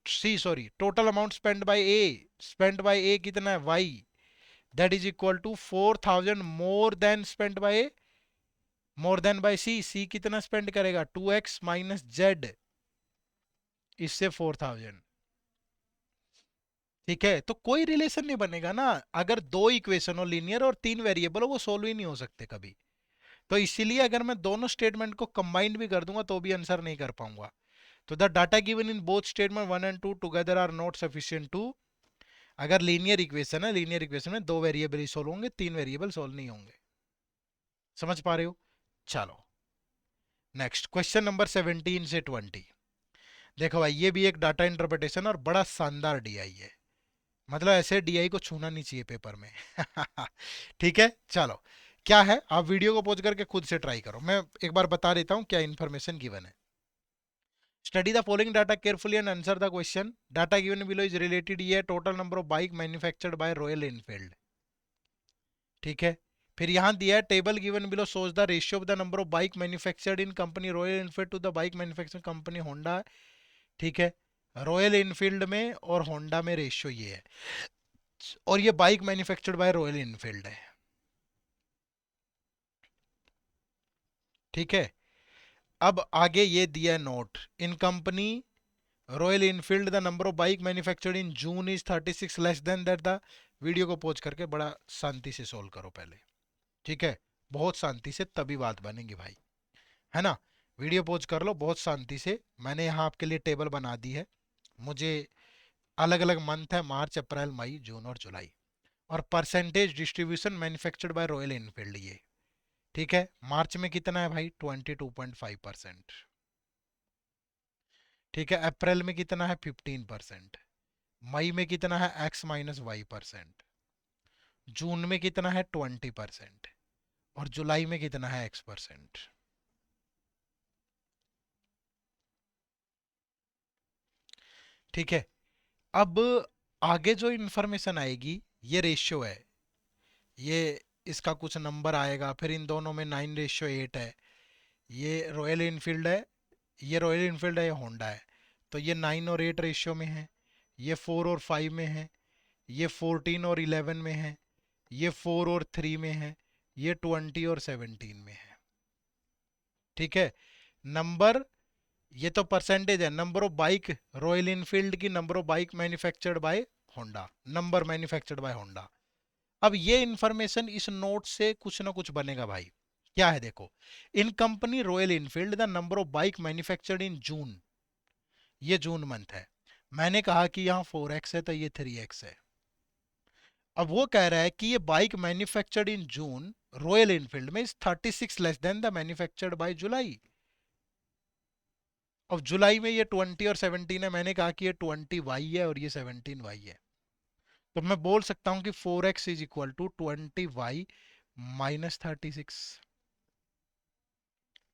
S1: C sorry, total amount spend by A कितना है, Y, that is equal to 4,000 more than spend by A, more than by C. C कितना spend करेगा, 2x minus Z, इससे 4,000। ठीक है, तो कोई रिलेशन नहीं बनेगा ना, अगर दो इक्वेशन हो लीनियर और तीन वेरिएबल हो, वो सोल्व ही नहीं हो सकते कभी। तो इसीलिए अगर मैं दोनों स्टेटमेंट को कंबाइंड भी कर दूंगा तो भी आंसर नहीं कर पाऊंगा। तो the data given in both statement 1 and 2 together are not sufficient to, अगर लीनियर इक्वेशन है, लीनियर इक्वेशन में दो वेरिएबल ही सोल्व होंगे, तीन वेरिएबल सोल्व नहीं होंगे। समझ पा रहे हो? चलो नेक्स्ट क्वेश्चन नंबर 17 से 20। देखो भाई ये भी एक डाटा इंटरप्रिटेशन और बड़ा शानदार डीआई है, मतलब ऐसे डीआई को छूना नहीं चाहिए पेपर में। ठीक है, चलो क्या है, आप वीडियो को पॉज करके खुद से ट्राई करो, मैं एक बार बता देता हूं क्या इन्फॉर्मेशन गिवन है। Study the following data carefully and answer the question. Data given below is related, ये total number of bike manufactured by Royal Enfield. ठीक है, फिर यहां दिया है table given below shows the ratio of the number of bike manufactured in company Royal Enfield to the bike manufacturing company Honda. ठीक है, royal Enfield में और होंडा में रेशियो ये है, और ये bike manufactured by Royal Enfield है। ठीक है, अब आगे ये दिया है note, in company Royal Enfield the number of bike manufactured in June is 36 less than that the, video को पॉज करके बड़ा शांति से सोल्व करो पहले। ठीक है, बहुत शांति से, तभी बात बनेगी भाई, है ना। वीडियो पॉज कर लो बहुत शांति से, मैंने यहाँ आपके लिए टेबल बना दी है, मुझे अलग अलग मंथ है, मार्च अप्रैल मई जून और जुलाई, और percentage distribution manufactured by Royal Enfield ये। ठीक है, मार्च में कितना है भाई, 22.5%। ठीक है, अप्रैल में कितना है, 15%। मई में कितना है, x-y%। जून में कितना है, 20%। और जुलाई में कितना है, x%। ठीक है, अब आगे जो इंफॉर्मेशन आएगी ये रेशियो है, ये इसका कुछ नंबर आएगा, फिर इन दोनों में 9:8 है, ये रॉयल इनफील्ड है, ये रॉयल इनफील्ड है, ये होंडा है, तो ये 9 और 8 रेशियो में है, ये 4 और 5 में है, ये 14 और 11 में है, ये 4 और 3 में है, ये 20 और 17 में है। ठीक है, नंबर, ये तो परसेंटेज है, number of bike Royal Enfield की, number of bike manufactured by Honda, number manufactured by Honda. अब ये इंफॉर्मेशन इस नोट से कुछ ना कुछ बनेगा भाई। क्या है देखो, in company Royal Enfield the number of bike manufactured in June, ये जून मंथ है। मैंने कहा कि यहाँ 4x है तो ये 3x है। अब वो कह रहा है कि ये bike manufactured in June Royal Enfield में is 36 less than the manufactured by July. अब जुलाई में ये 20 और 17 है, मैंने कहा कि ये 20y है और ये 17y है। तो मैं बोल सकता हूं कि 4x is equal to 20y minus 36।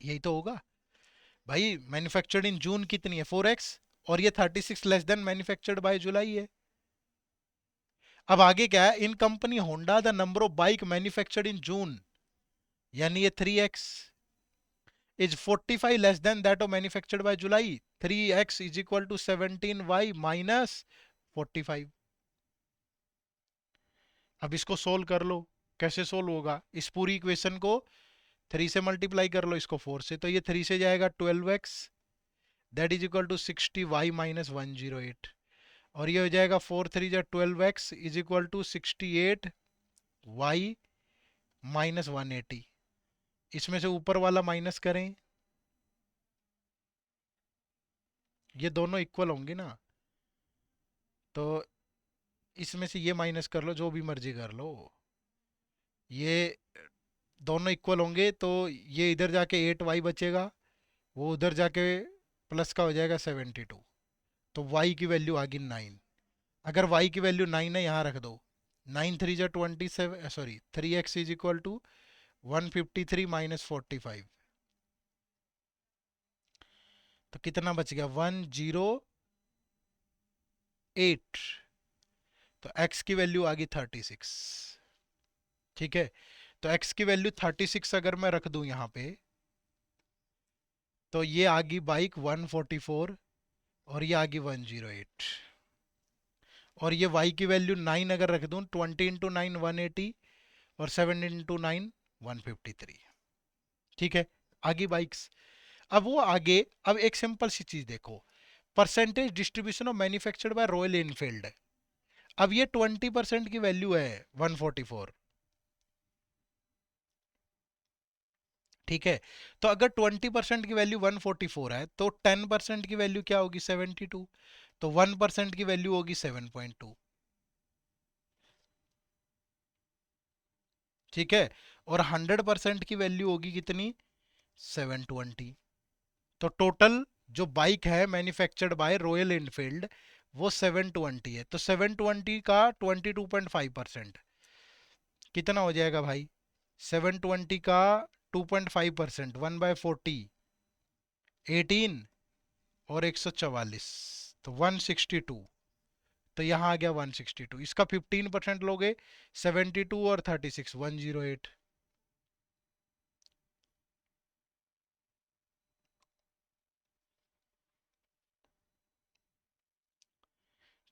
S1: यही तो होगा भाई। मैन्युफैक्चर्ड इन जून कितनी है, 4x, और ये 36 less than manufactured by July है। अब आगे क्या है, in company Honda the number of bike manufactured in June, यानी ये 3x is 45 less than that of manufactured by July. 3x is equal to 17y minus 45। अब इसको सोल्व कर लो। कैसे सोल्व होगा, इस पूरी इक्वेशन को 3 से मल्टीप्लाई कर लो, इसको 4 से, तो ये 3 से जाएगा 12x, that is equal to 60y minus 108। और ये हो जाएगा 4 3 जा 12x is equal to 68y minus 180। इसमें से ऊपर वाला माइनस करें, ये दोनों इक्वल होंगे ना, तो इसमें से ये माइनस कर लो, जो भी मर्जी कर लो, ये दोनों इक्वल होंगे तो ये इधर जाके 8y बचेगा, वो उधर जाके प्लस का हो जाएगा 72। तो y की वैल्यू आ गई 9। अगर y की वैल्यू 9 है, यहाँ रख दो, 9 3 जा 27, sorry 3x is equal to 153 minus 45। तो कितना बच गया, 108। तो x की वैल्यू आ गई 36। ठीक है, तो x की वैल्यू 36 अगर मैं रख दूं यहाँ पे, तो ये आ गई बाइक 144 और ये आ गई 108। और ये y की वैल्यू 9 अगर रख दूं, 20 इंटू 9 180 और 7 इंटू 9 153। ठीक है, आगे बाइक्स। अब वो आगे, अब एक सिंपल सी चीज देखो, percentage distribution of manufactured by Royal Enfield. अब ये 20% की वैल्यू है 144। ठीक है, तो अगर 20% की वैल्यू 144 है तो 10% की वैल्यू क्या होगी, 72। तो 1% की वैल्यू होगी 7.2। ठीक है, और 100% की वैल्यू होगी कितनी, 720। तो टोटल जो बाइक है मैन्युफैक्चर्ड बाय रॉयल इनफील्ड वो 720 है। तो 720 का 22.5% कितना हो जाएगा भाई, 720 का 2.5%, 1/40, 18 और 144, तो 162। तो यहाँ आ गया 162, इसका 15% लोगे, 72 और 36 108।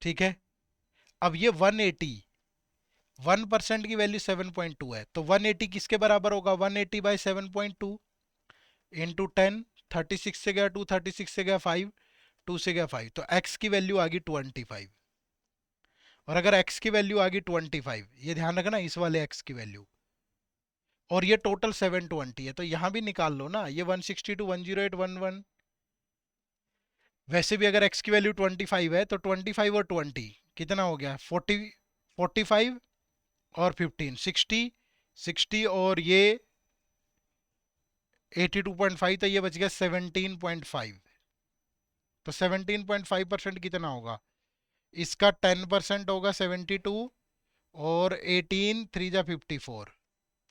S1: ठीक है, अब ये 180, 1% की वैल्यू 7.2 है, तो 180 किसके बराबर होगा, 180 बाई 7.2 इंटू 10। 36 से गया 2, 36 से गया 5, 2 से गया 5, तो x की वैल्यू आ गई 25। और अगर x की वैल्यू आ गई 25, ये ध्यान रखना इस वाले x की वैल्यू, और ये टोटल 720 है, तो यहां भी निकाल लो ना, ये 162 108 11। वैसे भी अगर x की वैल्यू 25 है तो 25 और 20 कितना हो गया, 40, 45 और 15 60, 60 और ये 82.5, तो ये बच गया 17.5। तो 17.5% कितना होगा, इसका 10% होगा 72, और 18 3 जा 54,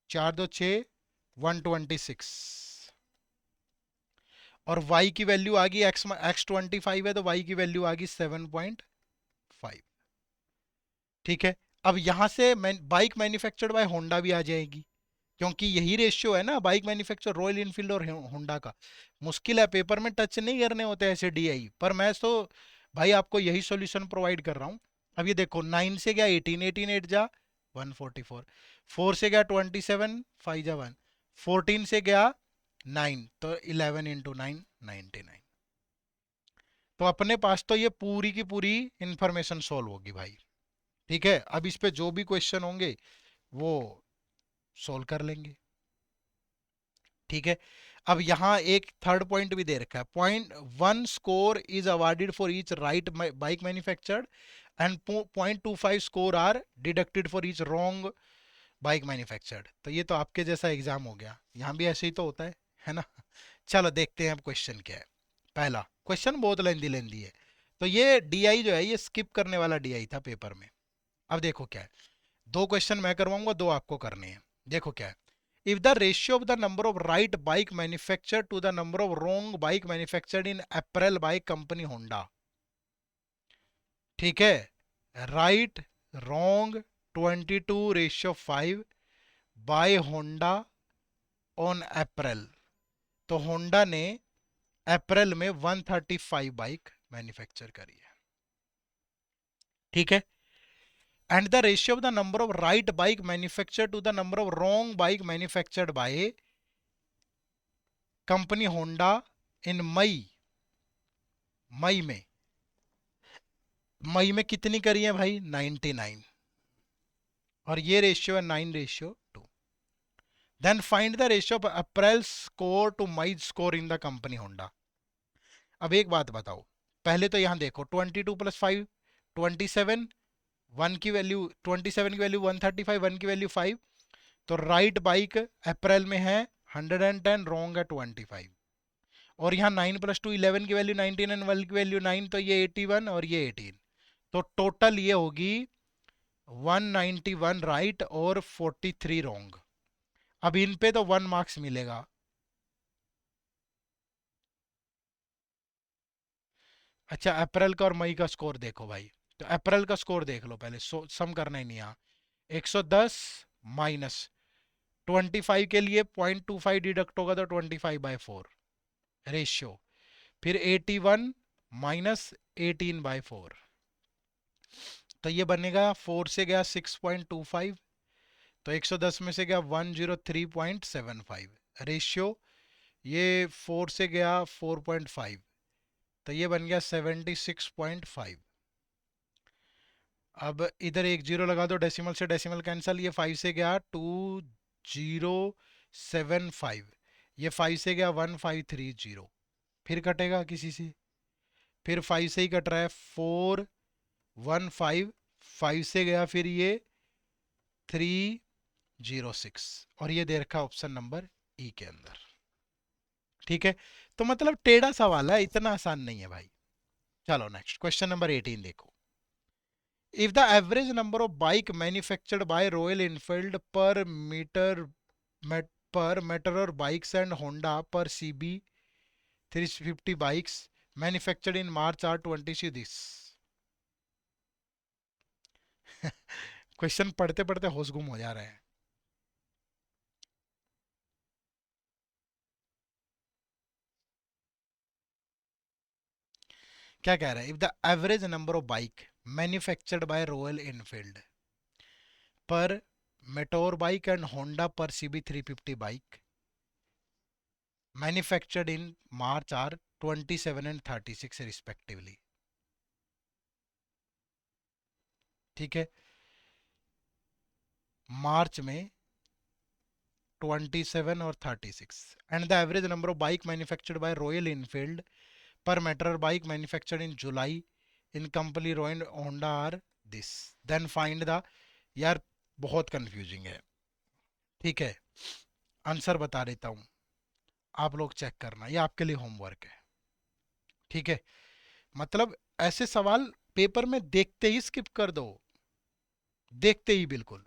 S1: 4 2 6 126। और y की वैल्यू आ गई, x 25 है तो y की वैल्यू आ गई 7.5। ठीक है, अब यहां से बाइक मैन्युफैक्चर्ड बाय होंडा भी आ जाएगी, क्योंकि यही रेशियो है ना बाइक मैन्युफैक्चर रॉयल इनफील्ड और होंडा का। मुश्किल है, पेपर में टच नहीं करने होते ऐसे डीआई, पर मैं तो भाई आपको यही सॉल्यूशन प्रोवाइड कर रहा हूँ। अब ये देखो, 9 से गया 18, 18 8 जा 144, 4 से गया 27, 5 जा 1, 14 से गया 9, तो 11 इंटू 9 99। तो अपने पास तो ये पूरी की पूरी इंफॉर्मेशन सोल्व होगी भाई। ठीक है, अब इस पे जो भी क्वेश्चन होंगे वो सोल्व कर लेंगे। ठीक है, अब यहाँ एक थर्ड पॉइंट भी दे रखा है, point 1 score is awarded for each right bike manufactured and 0.25 score are deducted for each wrong bike manufactured. तो ये तो आपके जैसा एग्जाम हो गया, यहाँ भी ऐसे ही तो होता है ना। चलो देखते हैं अब क्वेश्चन क्या है। पहला क्वेश्चन बहुत लेंदी लेंदी है, तो ये डीआई जो है ये स्किप करने वाला डीआई था पेपर में। अब देखो क्या है, दो क्वेश्चन मैं करवाऊंगा, दो आपको करने हैं। देखो क्या है, if the ratio of the number of right bike manufactured to the number of wrong bike manufactured in April by company Honda। ठीक है, right wrong 22:5 by Honda on April। तो होंडा ने अप्रैल में 135 बाइक मैन्युफैक्चर करी है। ठीक है, and the ratio of the number of right bike manufactured to the number of wrong bike manufactured by company Honda in May. मई में, मई में कितनी करी है भाई, 99। और ये रेशियो है 9:2। Then find the ratio of April score to May score in the company Honda. अब एक बात बताओ, पहले तो यहां देखो 22 + 5 27, 1 की वैल्यू 27 की वैल्यू 135, 1 की वैल्यू 5। तो राइट बाइक अप्रैल में है 110, रॉन्ग है 25। और यहाँ 9 + 2 11 की वैल्यू 19 एंड 1 की वैल्यू 9, तो ये 81 और ये 18। तो टोटल ये होगी 191 राइट और 43 रॉन्ग। अब इन पे तो 1 मार्क्स मिलेगा। अच्छा, अप्रैल का और मई का स्कोर देखो भाई, तो अप्रैल का स्कोर देख लो पहले, सम करना ही नहीं यहाँ। 110 माइनस 25 के लिए 0.25 डिडक्ट होगा तो 25/4 रेशियो। फिर 81 माइनस 18/4, तो ये बनेगा 4 से गया 6.25, तो 110 में से गया 103.75 रेशियो। ये 4 से गया 4.5, तो ये बन गया 76.5। अब इधर एक जीरो लगा दो, डेसिमल से डेसिमल कैंसल, ये 5 से गया 2075, ये 5 से गया 1530। फिर कटेगा किसी से, फिर 5 से ही कट रहा है 415, 5 से गया फिर ये 306, और ये दे रखा ऑप्शन नंबर ई के अंदर। ठीक है, तो मतलब टेढ़ा सवाल है, इतना आसान नहीं है भाई। चलो नेक्स्ट क्वेश्चन नंबर 18 देखो। If the average number of bike manufactured by Royal Enfield per meter per meteor bikes and Honda per CB 350 bikes manufactured in March are 20 see this. Question पढ़ते पढ़ते होश गुम हो जा रहे हैं। क्या कह रहा है, if the average number of bike manufactured by Royal Enfield per Meteor bike and Honda per CB 350 bike manufactured in March are 27 and 36 respectively. ठीक है, मार्च में 27 और 36, and the average number of bike manufactured by Royal Enfield per Meteor bike manufactured in July in company Royal Honda are this. Then find the, यार बहुत confusing है। ठीक है, आंसर बता देता हूं, आप लोग चेक करना, ये आपके लिए होमवर्क है। ठीक है, मतलब ऐसे सवाल पेपर में देखते ही स्किप कर दो, देखते ही बिल्कुल।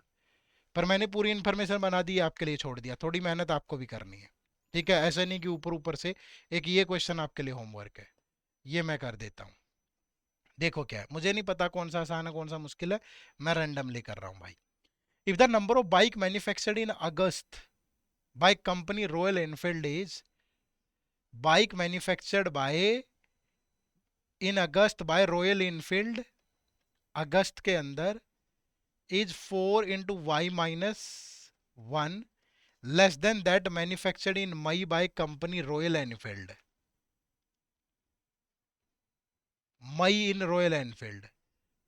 S1: पर मैंने पूरी इन्फॉर्मेशन बना दी, आपके लिए छोड़ दिया, थोड़ी मेहनत आपको भी करनी है। ठीक है, ऐसा नहीं कि ऊपर ऊपर से। एक ये क्वेश्चन आपके लिए होमवर्क है, ये मैं कर देता हूँ। देखो क्या है, मुझे नहीं पता कौन सा आसान है कौन सा मुश्किल है, मैं रैंडमली कर रहा हूँ भाई। If the number of bike manufactured in August by company Royal Enfield is, bike manufactured by in August by Royal Enfield अगस्त के अंदर is 4 × y - 1, less than that manufactured in May by company Royal Enfield. May in Royal Enfield,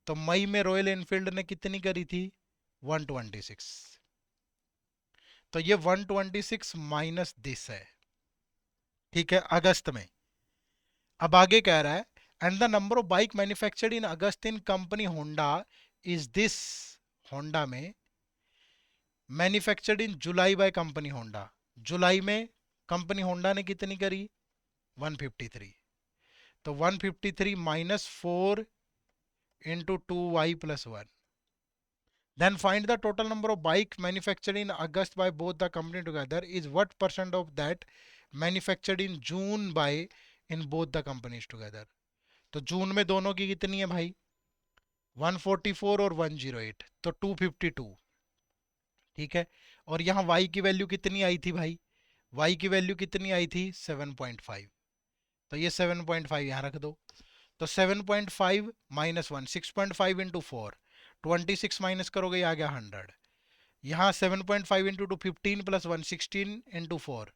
S1: तो मई में royal Enfield ने कितनी करी थी? 126। तो ये 126 माइनस दिस है, ठीक है, अगस्त में। अब आगे कह रहा है and the number of bike manufactured in August in company Honda is this. Honda में manufactured in July by company Honda, जुलाई में कंपनी होंडा ने कितनी करी? 153। तो 153 minus 4 into 2y+1। Then find the total number of bikes manufactured in August by both the company together is what percent of that manufactured in June by in both the companies together। तो जून में दोनों की कितनी है भाई? 144 और 108, तो 252, ठीक है। और यहाँ y की वैल्यू कितनी आई थी भाई? y की वैल्यू कितनी आई थी? 7.5। तो ये 7.5 यहाँ रख दो। तो 7.5 माइनस 1, 6.5 इंटू 4, 26 माइनस करोगे आ गया 100। यहाँ 7.5 इंटू 2 15 प्लस 1 16 इंटू 4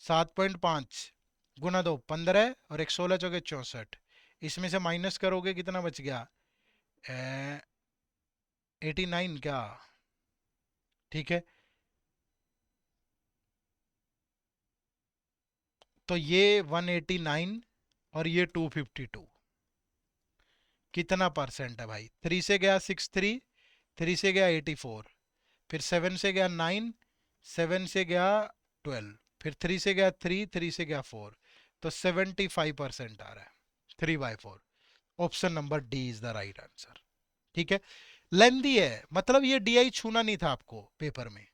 S1: 7.5 गुना 2 15 और एक 16 चौके 64। इसमें से माइनस करोगे कितना बच गया? 89 क्या, ठीक है। तो ये 189 और ये 252 कितना परसेंट है भाई? 3 से गया 63, 3 से गया 84, फिर 7 से गया 9, 7 से गया 12, फिर 3 से गया 3, 3 से गया 4, तो 75% आ रहा है, 3/4। Option number D is the right answer, ठीक है। लेंदी है, मतलब ये डी आई छूना नहीं था आपको पेपर में,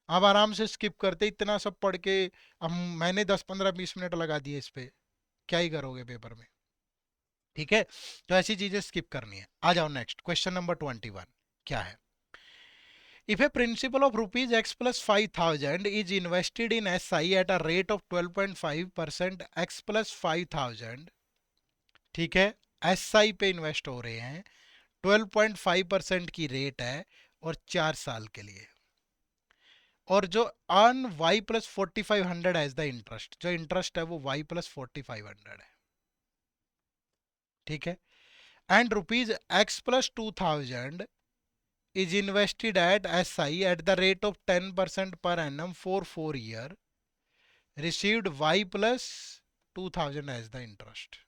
S1: आप आराम से स्किप करते, इतना सब पढ़ के। अब मैंने 10 15 20 मिनट लगा दिए इस पे, क्या ही करोगे पेपर में, ठीक है। तो ऐसी चीजें स्किप करनी है। आ जाओ नेक्स्ट क्वेश्चन नंबर 21, क्या है? If a principal of rupees x plus 5,000 is invested in SI at a rate of 12.5% x plus 5,000, ठीक है, SI पे इन्वेस्ट हो रहे हैं, 12.5% की रेट है और 4 साल के लिए, और जो earn y plus 4500 as the interest, जो इंटरेस्ट है वो y प्लस 4500 है, ठीक है। And rupees x plus 2000 is invested at SI at the rate of 10% per annum for 4 year, received y plus 2000 as the interest।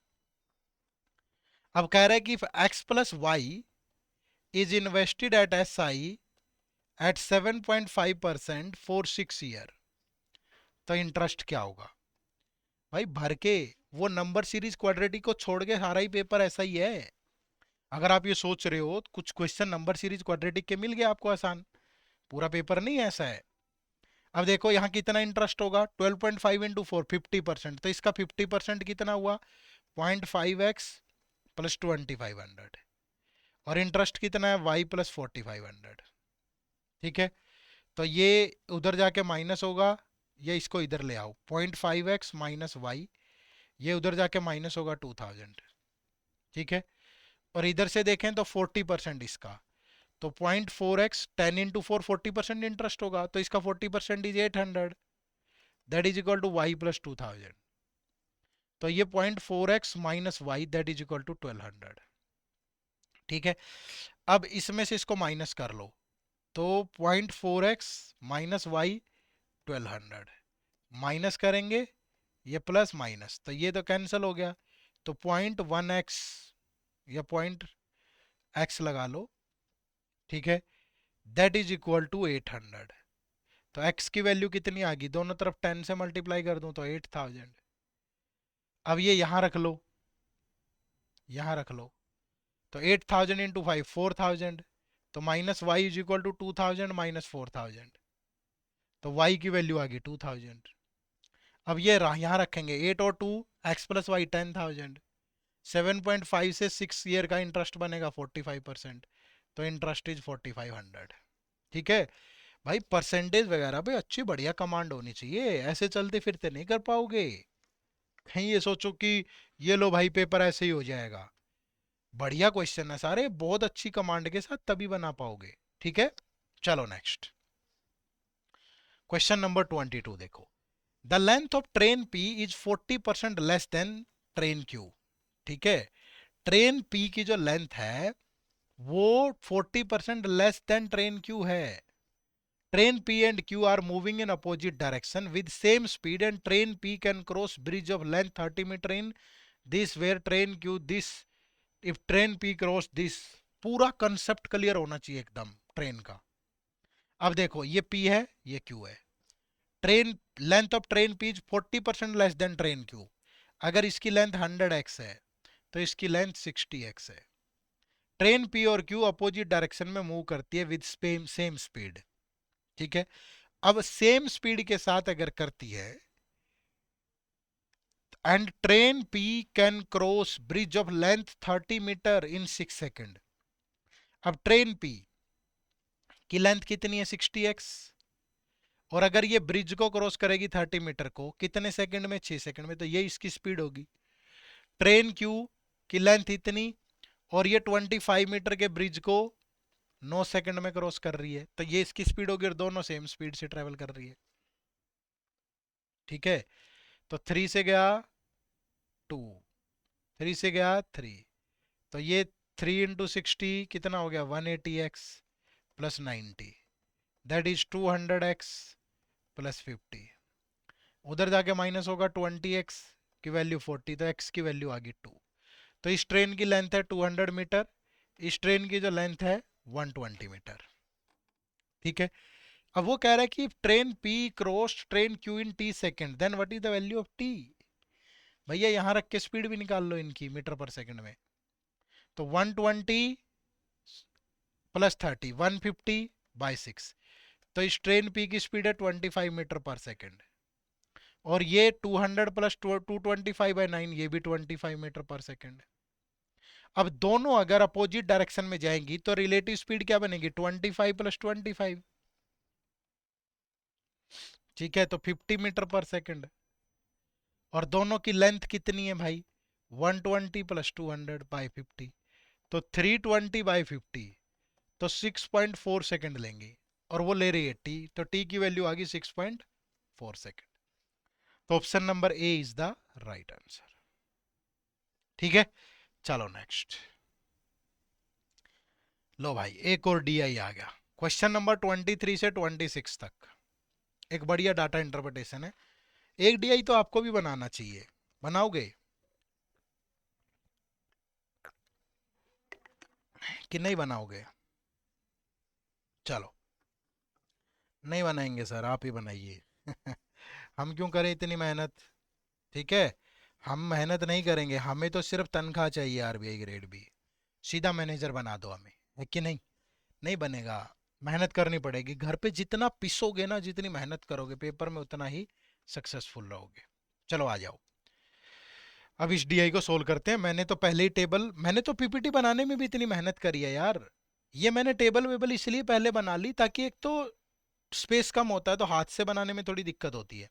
S1: अब कह रहा है कि x plus y is invested at SI at 7.5% for 6 year, तो interest क्या होगा भाई? भर के वो नंबर सीरीज क्वाड्रेटिक को छोड़ के सारा ही पेपर ऐसा ही है। अगर आप ये सोच रहे हो कुछ क्वेश्चन नंबर सीरीज क्वाड्रेटिक के मिल गए आपको आसान, पूरा पेपर नहीं ऐसा है। अब देखो यहाँ कितना इंटरेस्ट होगा? 12.5 इंटू 4 50%, तो इसका 50% कितना हुआ? 0.5x प्लस 2500, और इंटरेस्ट कितना है? y प्लस 4500, ठीक है। तो ये उधर जाके माइनस होगा, ये इसको इधर ले आओ, 0.5x माइनस वाई, ये उधर जाके माइनस होगा 2000, ठीक है। और इधर से देखें तो 40% इसका, तो 0.4x 10 इंटू 4 40% इंटरेस्ट होगा, तो इसका 40% is 800, that is equal to y plus 2000। तो ये 0.4x minus y that is equal to 1200, ठीक है। अब इसमें से इसको माइनस कर लो, तो 0.4x माइनस वाई 1200, माइनस करेंगे ये प्लस माइनस, तो ये तो कैंसिल हो गया, तो 0.1x या पॉइंट एक्स लगा लो, ठीक है, दैट इज इक्वल टू 800। तो x की वैल्यू कितनी आ गई? दोनों तरफ 10 से मल्टीप्लाई कर दूं तो 8000। अब ये यहां रख लो, यहां रख लो, तो 8000 इंटू 5 4000, तो minus y is equal to 2000 minus 4000, तो y की वैल्यू आ गई 2000। अब ये यहाँ रखेंगे 8 और 2 x प्लस वाई 10000, 7.5 से 6 ईयर का इंटरेस्ट बनेगा 45%, तो इंटरेस्ट इज 4500, ठीक है। भाई परसेंटेज वगैरह पे अच्छी बढ़िया कमांड होनी चाहिए, ऐसे चलते फिरते नहीं कर पाओगे। कहीं ये सोचो कि ये लो भाई पेपर ऐसे ही हो जाएगा। बढ़िया क्वेश्चन है सारे, बहुत अच्छी कमांड के साथ तभी बना पाओगे, ठीक है। चलो नेक्स्ट, क्वेश्चन नंबर 22 देखो, the length of train P is 40% less than train Q। ठीक है, ट्रेन P की जो लेंथ है वो 40% लेस देन ट्रेन Q है। Train P and Q are moving in opposite direction with same speed and train P can cross bridge of length 30 meter in this where train Q this if train P cross this। पूरा concept clear होना चाहिए एकदम train का। अब देखो ये P है ये Q है, train length of train P is 40% less than train Q। अगर इसकी लेंथ 100x है तो इसकी लेंथ 60x है। ट्रेन P और Q अपोजिट डायरेक्शन में मूव करती है विद सेम स्पीड। ठीक है, अब सेम स्पीड के साथ अगर करती है and train P can cross bridge of length 30 meter in 6 second. अब ट्रेन P की लेंथ कितनी है 60x, और अगर ये ब्रिज को क्रॉस करेगी 30 मीटर को कितने सेकंड में, 6 सेकंड में, तो ये इसकी स्पीड होगी। ट्रेन Q की लेंथ इतनी और ये 25 मीटर के ब्रिज को 9 सेकंड में क्रॉस कर रही है, तो ये इसकी स्पीड होगी और दोनों सेम स्पीड से ट्रेवल कर रही है। ठीक है, तो 3 से गया 2, 3 से गया 3, तो ये 3 इंटू 60 कितना हो गया 180x plus 90, that is 200x plus 50। उधर जाके माइनस होगा 20x की वैल्यू 40, तो x की वैल्यू आ गई 2। तो इस ट्रेन की लेंथ है 200 मीटर, इस ट्रेन की जो लेंथ है 120 मीटर। ठीक है, अब वो कह रहा है कि train P cross train Q in t second then what is the value of t। भैया यहां रख के स्पीड भी निकाल लो इनकी मीटर पर सेकंड में। तो 120 प्लस 30 150 बाई 6, तो इस ट्रेन P की स्पीड है 25 मीटर पर सेकंड, और ये 200 प्लस 225/9 ये भी 25 मीटर पर सेकंड। अब दोनों अगर अपोजिट डायरेक्शन में जाएंगी तो रिलेटिव स्पीड क्या बनेगी 25 प्लस 25। ठीक है, तो 50 मीटर पर सेकंड, और दोनों की लेंथ कितनी है भाई 120 प्लस 200 बाई 50, तो 320 बाई 50, तो 6.4 सेकंड लेंगे, और वो ले रही है टी, तो टी की वैल्यू आ गई 6.4 सेकंड। तो option number A is the right answer. ठीक है, चलो नेक्स्ट। लो भाई एक और डीआई आ गया। क्वेश्चन नंबर 23 से 26 तक एक बढ़िया डाटा इंटरप्रिटेशन है। एक डीआई तो आपको भी बनाना चाहिए, बनाओगे कि नहीं बनाओगे? चलो, नहीं बनाएंगे सर, आप ही बनाइए। हम क्यों करें इतनी मेहनत? ठीक है, हम मेहनत नहीं करेंगे, हमें तो सिर्फ तनख्वाह चाहिए आरबीआई ग्रेड बी, सीधा मैनेजर बना दो हमें, है कि नहीं? नहीं बनेगा, मेहनत करनी पड़ेगी। घर पे जितना पिसोगे ना, जितनी मेहनत करोगे पेपर में उतना ही सक्सेसफुल रहोगे। चलो आ जाओ, अब इस डीआई को सोल्व करते हैं। मैंने तो पहले ही टेबल, मैंने तो पीपीटी बनाने में भी इतनी मेहनत करी है यार। ये मैंने टेबल वेबल इसलिए पहले बना ली ताकि एक तो स्पेस कम होता है तो हाथ से बनाने में थोड़ी दिक्कत होती है।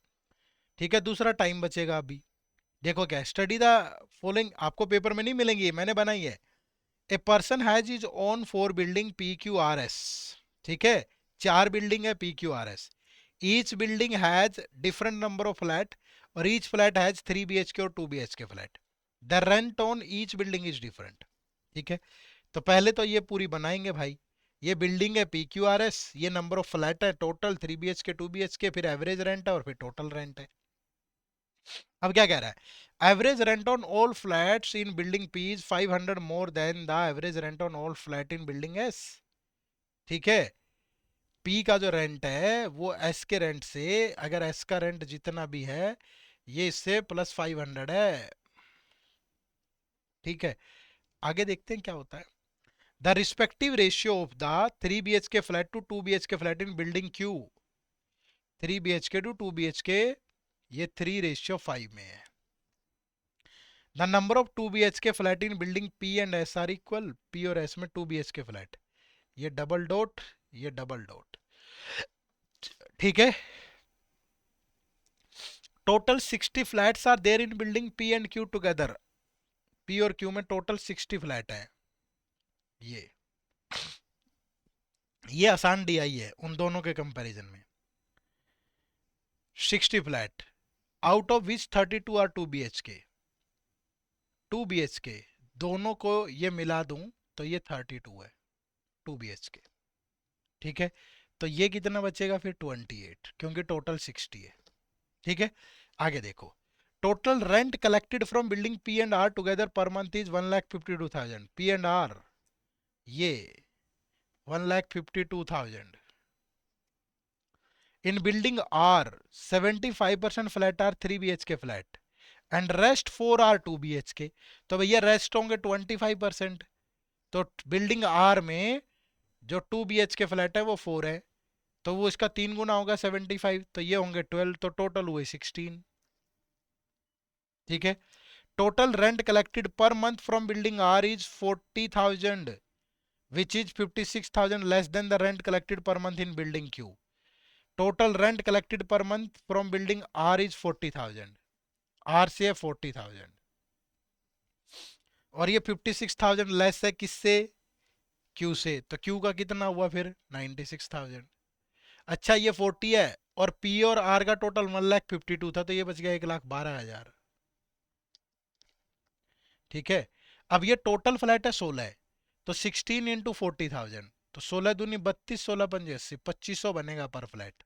S1: ठीक है, दूसरा टाइम बचेगा। अभी देखो क्या, स्टडी द फॉलोइंग आपको पेपर में नहीं मिलेंगी, मैंने बनाई है। A person has is own 4 building P Q R S. ठीक है, 4 बिल्डिंग है P Q R S. Each building has different number of flat, और each flat has 3 B H K और 2 B H K flat. The rent on each building is different. ठीक है, तो पहले तो ये पूरी बनाएंगे भाई। ये बिल्डिंग है पी क्यू आर एस, ये नंबर ऑफ फ्लैट है टोटल 3 बी एच के 2 बी एच के, फिर एवरेज रेंट है और फिर टोटल रेंट है। अब क्या कह रहा है, average rent on all flats in building P is 500 more than the average rent on all flat in building S. ठीक है, पी का जो रेंट है वो एस के रेंट से, अगर एस का रेंट जितना भी है ये इससे प्लस 500 है। ठीक है, आगे देखते हैं क्या होता है। The respective ratio of the 3 B H K flat to 2 B H K flat in building Q, 3 B H K to 2 B H K, ये 3:5 में है। The number of 2 B H K flat in building P and S are equal, P और S में 2 B H K flat, ये double dot ये double dot. ठीक है, total 60 flats are there in building P and Q together, P और Q में total 60 flat है। ये आसान डीआई है उन दोनों के कंपैरिजन में। 60 flat, out of which 32 are 2 BHK। 2 BHK दोनों को ये मिला दूं तो ये 32 है 2 BHK। ठीक है, तो ये कितना बचेगा फिर 28, क्योंकि टोटल 60 है। ठीक है, आगे देखो। Total rent collected from building P and R together per month is 1,52,000। P and R ये 1,52,000। In building R, 75% flat are 3 BHK flat and rest 4 are 2 BHK। तो भैया रेस्ट होंगे 25%। तो बिल्डिंग आर में जो 2 BHK फ्लैट है वो 4 है, तो वो इसका 3 गुना होगा 75, तो ये होंगे 12, तो टोटल हुए 16। ठीक है, total rent collected per month from building R is 40,000 which is 56,000 less than the rent collected per month in building Q. Total rent collected per month from building R is 40,000। R से है 40,000 और ये 56,000 less है किससे? Q से। तो Q का कितना हुआ फिर? 96,000। अच्छा, ये 40 है और P और R का टोटल 1,52,000 था, तो ये बच गया 1,12,000। ठीक है, अब ये टोटल फ्लैट है 16 है, तो 16 इंटू 40,000, तो 16 दूनी 32, 16 पंजे 80, 2500 बनेगा पर फ्लैट।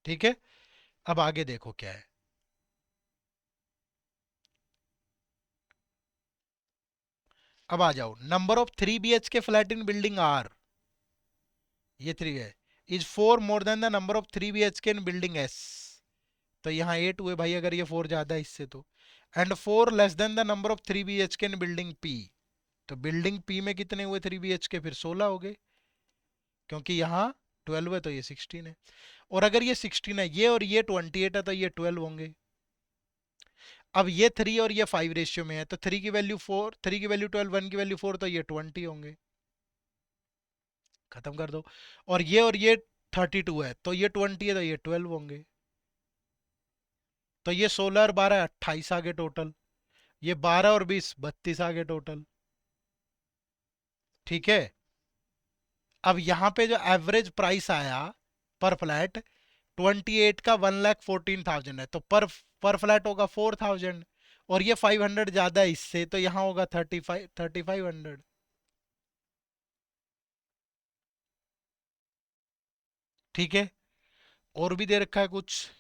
S1: ठीक है, अब आगे देखो क्या है। अब आ जाओ, number of 3 BHK flat in building are, ये 3 है, is 4 more than the number of 3 BHK in building S. तो यहाँ 8 हुए भाई अगर ये 4 ज्यादा है इससे तो। And 4 less than the number of 3 BHK in building P. तो बिल्डिंग पी में कितने हुए 3 BHK? फिर 16 हो गए, क्योंकि यहाँ 12 है तो ये 16 है। और अगर ये 16 है ये और ये 28 है तो ये 12 होंगे। अब ये 3 और ये 5 रेशियो में है, तो 3 की वैल्यू 4, 3 की वैल्यू 12, 1 की वैल्यू 4, तो ये 20 होंगे। खत्म कर दो। और ये 32 है, तो ये 20 है तो ये 12 होंगे। तो ये 16 और 12 28 आ गए टोटल। ये 12 और 20 32 आ गए टोटल। ठीक है, अब यहाँ पे जो एवरेज प्राइस आया पर फ्लैट 28 का 1,14,000 है, तो पर फ्लैट होगा 4,000, और ये 500 ज्यादा है इससे, तो यहाँ होगा 3,500। ठीक है, और भी दे रखा है कुछ।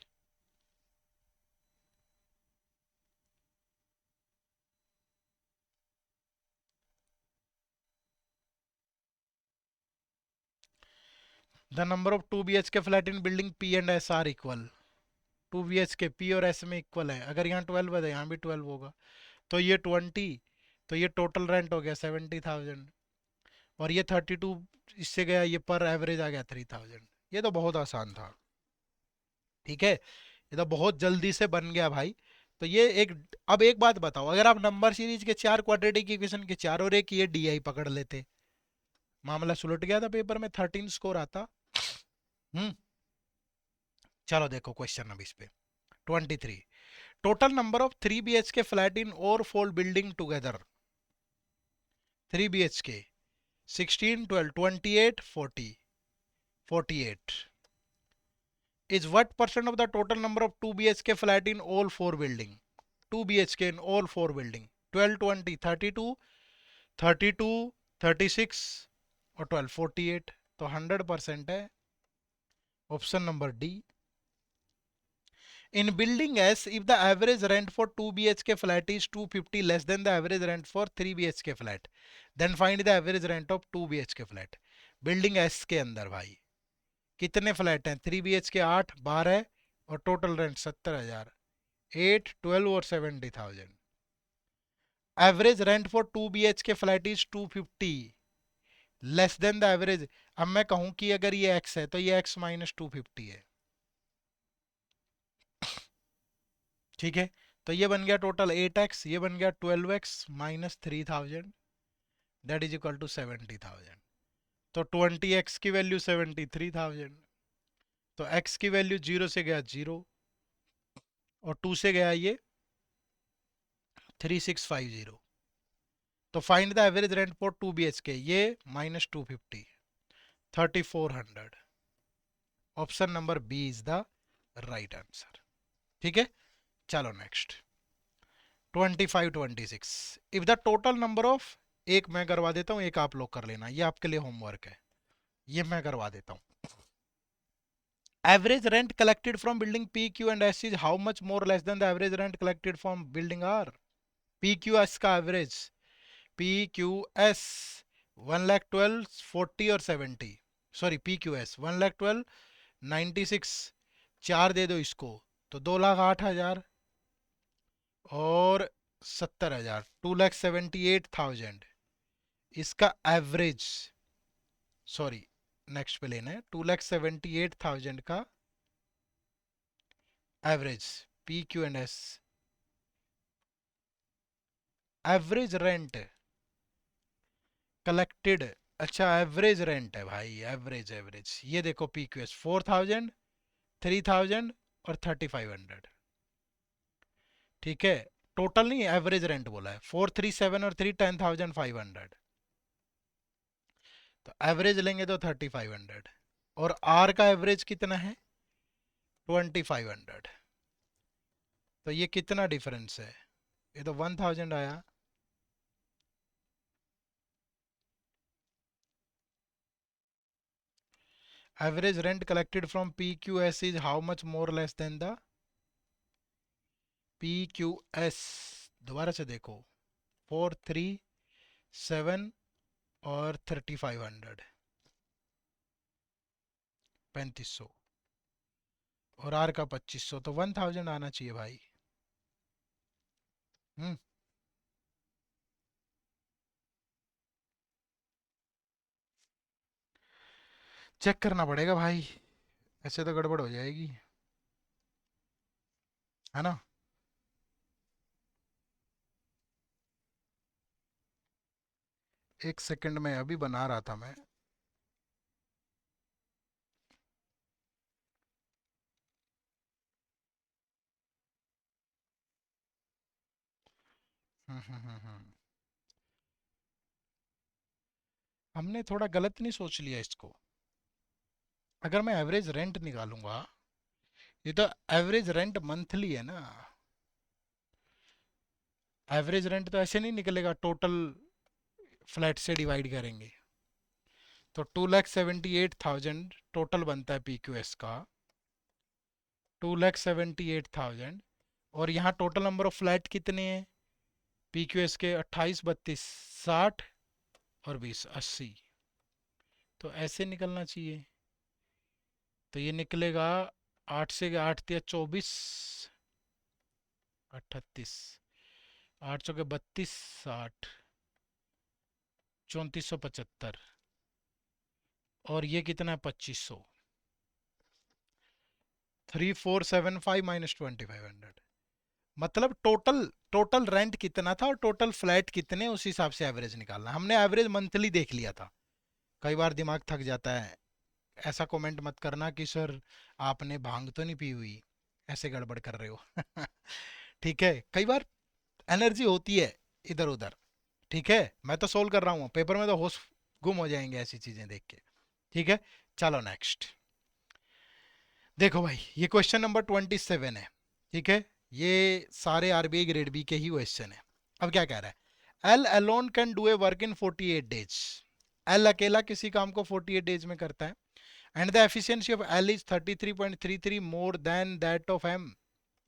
S1: The number of 2 BHK flat in building P and S are equal. 2 BHK P और एस में इक्वल है, अगर यहाँ 12 है तो यहाँ भी 12 होगा, तो ये 20, तो ये टोटल रेंट हो गया 70,000, और ये 32 इससे गया, ये पर एवरेज आ गया 3,000। ये तो बहुत आसान था। ठीक है, ये तो बहुत जल्दी से बन गया भाई। तो ये एक, अब एक बात बताओ, अगर आप नंबर सीरीज के 4 क्वाड्रेटिक इक्वेशन के 4 और एक ये डीआई पकड़ लेते, मामला सुलट गया था, पेपर में 13 स्कोर आता। हम्म, चलो देखो क्वेश्चन अब इस पे। 23, total number of 3 BHK flat इन और fold building together. 3 BHK 16, 12, 28, 40, 48 is what percent of the total number of 2 BHK flat in all 4 building? 2 BHK in all 4 building, 12, 20, 32, 32, 36 और 12, 48, तो 100% है option number D. In building S, if the average rent for 2 BHK flat is 250 less than the average rent for 3 BHK flat, then find the average rent of 2 BHK flat. Building S के अंदर भाई कितने flat हैं? 3 BHK 8, 12 और total rent 70,000, 8, 12 और 70,000। Average rent for 2 BHK flat is 250 less than the average. अब मैं कहूं कि अगर ये एक्स है तो ये एक्स माइनस 250 है। ठीक है, तो ये बन गया टोटल 8x, ये बन गया 12x minus 3,000, that is equal to 70,000। तो 20x की वैल्यू 73,000, तो x की वैल्यू 0 से गया 0 और 2 से गया ये 3650। तो find the average rent for 2 BHK, ये minus 250, 3,400 option number B is the right answer. ठीक है, चलो next. 25, 26 if the total number of, एक मैं करवा देता हूं, एक आप लोग कर लेना, ये आपके लिए होमवर्क है, ये मैं करवा देता हूं। Average rent collected from building P Q and S is how much more less than the average rent collected from building R. P Q S का एवरेज, पी क्यू एस 1,12,40 और 70, सॉरी पी क्यू एस 1,12,96, 4 दे दो इसको तो 2,08,000 और 70,000, 2,78,000 इसका average, sorry next पे लेना है, 2,78,000 का average P Q and S, average rent collected. अच्छा एवरेज रेंट है भाई, एवरेज एवरेज, ये देखो पी क्यू एस 4,000, 3,000 और 3,500। ठीक है, टोटल नहीं, एवरेज रेंट बोला है, 437 और 3 10,500, तो एवरेज लेंगे तो 3,500 और आर का एवरेज कितना है 2,500, तो ये कितना डिफरेंस है, ये तो 1,000 आया। Average rent collected from P Q S is how much more less than the P Q S, दोबारा से देखो, 437 और 3,500, 3,500 और आर का 2,500, तो 1,000 आना चाहिए भाई। हम्म, चेक करना पड़ेगा भाई, ऐसे तो गड़बड़ हो जाएगी, है ना। एक सेकंड में अभी बना रहा था मैं। हमने थोड़ा गलत नहीं सोच लिया इसको, अगर मैं एवरेज रेंट निकालूंगा, ये तो एवरेज रेंट मंथली है ना, एवरेज रेंट तो ऐसे नहीं निकलेगा, टोटल फ्लैट से डिवाइड करेंगे, तो 2,78,000 टोटल बनता है पी क्यू एस का, 2,78,000, और यहाँ टोटल नंबर ऑफ फ्लैट कितने हैं पी क्यू एस के, 28, 32, 60 और 20, 80, तो ऐसे निकलना चाहिए, तो ये निकलेगा 8 से 8 या 24, 38, 8 चौके 32, 60, 3,475 और ये कितना है 2,500, 3,475 माइनस 2,500, मतलब टोटल, टोटल रेंट कितना था और टोटल फ्लैट कितने, उस हिसाब से एवरेज निकालना। हमने एवरेज मंथली देख लिया था, कई बार दिमाग थक जाता है, ऐसा कमेंट मत करना कि सर आपने भांग तो नहीं पी हुई, ऐसे गड़बड़ कर रहे हो। ठीक है, कई बार एनर्जी होती है इधर उधर। ठीक है, मैं तो सोल्व कर रहा हूँ, पेपर में तो होश गुम हो जाएंगे ऐसी चीजें देख के। ठीक है, चलो नेक्स्ट। देखो भाई, ये क्वेश्चन नंबर 27 है। ठीक है, ये सारे आरबीआई ग्रेड बी के ही क्वेश्चन है। अब क्या कह रहा है, L alone can do a work in 48 days, L अकेला किसी काम को 48 डेज में करता है, and the efficiency of L is 33.33 more than that of M,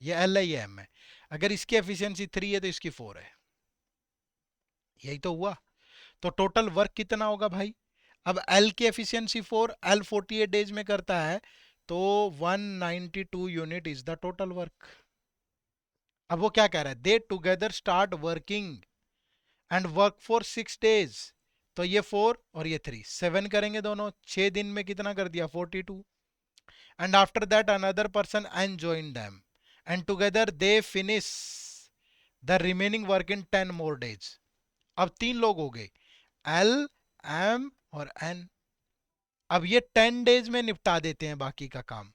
S1: ये एल है ये एम है, अगर इसकी एफिशिएंसी 3 है तो इसकी 4 है, यही तो हुआ, तो टोटल वर्क कितना होगा भाई। अब एल की एफिशिएंसी 4, एल 48 डेज में करता है, तो 192 unit is the total work. अब वो क्या कह रहा है, दे together start working and work for 6 days, तो ये 4 और ये 3, 7 करेंगे दोनों, 6 दिन में कितना कर दिया 42, and after that another person and join them and together they finish the remaining work in 10 more days. अब 3 लोग हो गए, एल, एम और एन, अब ये 10 डेज में निपटा देते हैं बाकी का काम।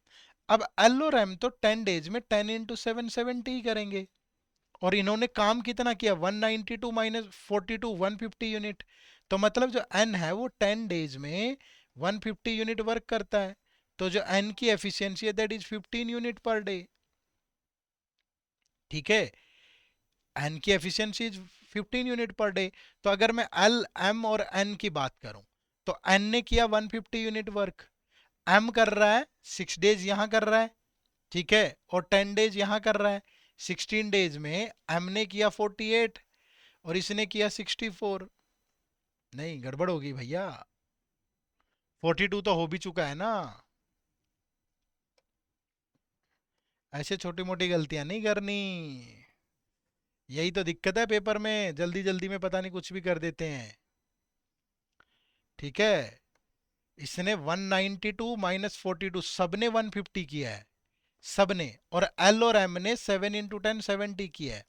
S1: अब एल और एम तो 10 डेज में 10 इंटू 7 70 ही करेंगे, और इन्होंने काम कितना किया 192 माइनस 42 150 यूनिट, तो मतलब जो एन है वो 10 डेज में 150 यूनिट वर्क करता है, तो जो एन की एफिशिएंसी है that is 15 unit per day. ठीक है, एन की efficiency is 15 unit per day. तो अगर मैं एल एम और एन की बात करूं, तो एन ने किया 150 यूनिट वर्क, एम कर रहा है 6 डेज यहां कर रहा है, ठीक है, और 10 डेज यहां कर रहा है। 16 डेज में एम ने किया 48 और इसने किया 64। नहीं, गड़बड़ होगी भैया, 42 तो हो भी चुका है ना। ऐसे छोटी मोटी गलतियां नहीं करनी, यही तो दिक्कत है पेपर में, जल्दी जल्दी में पता नहीं कुछ भी कर देते हैं। ठीक है, इसने 192 माइनस 42, सबने 150 किया है, सबने। और एल और एम ने 7 × 10 70 किया है।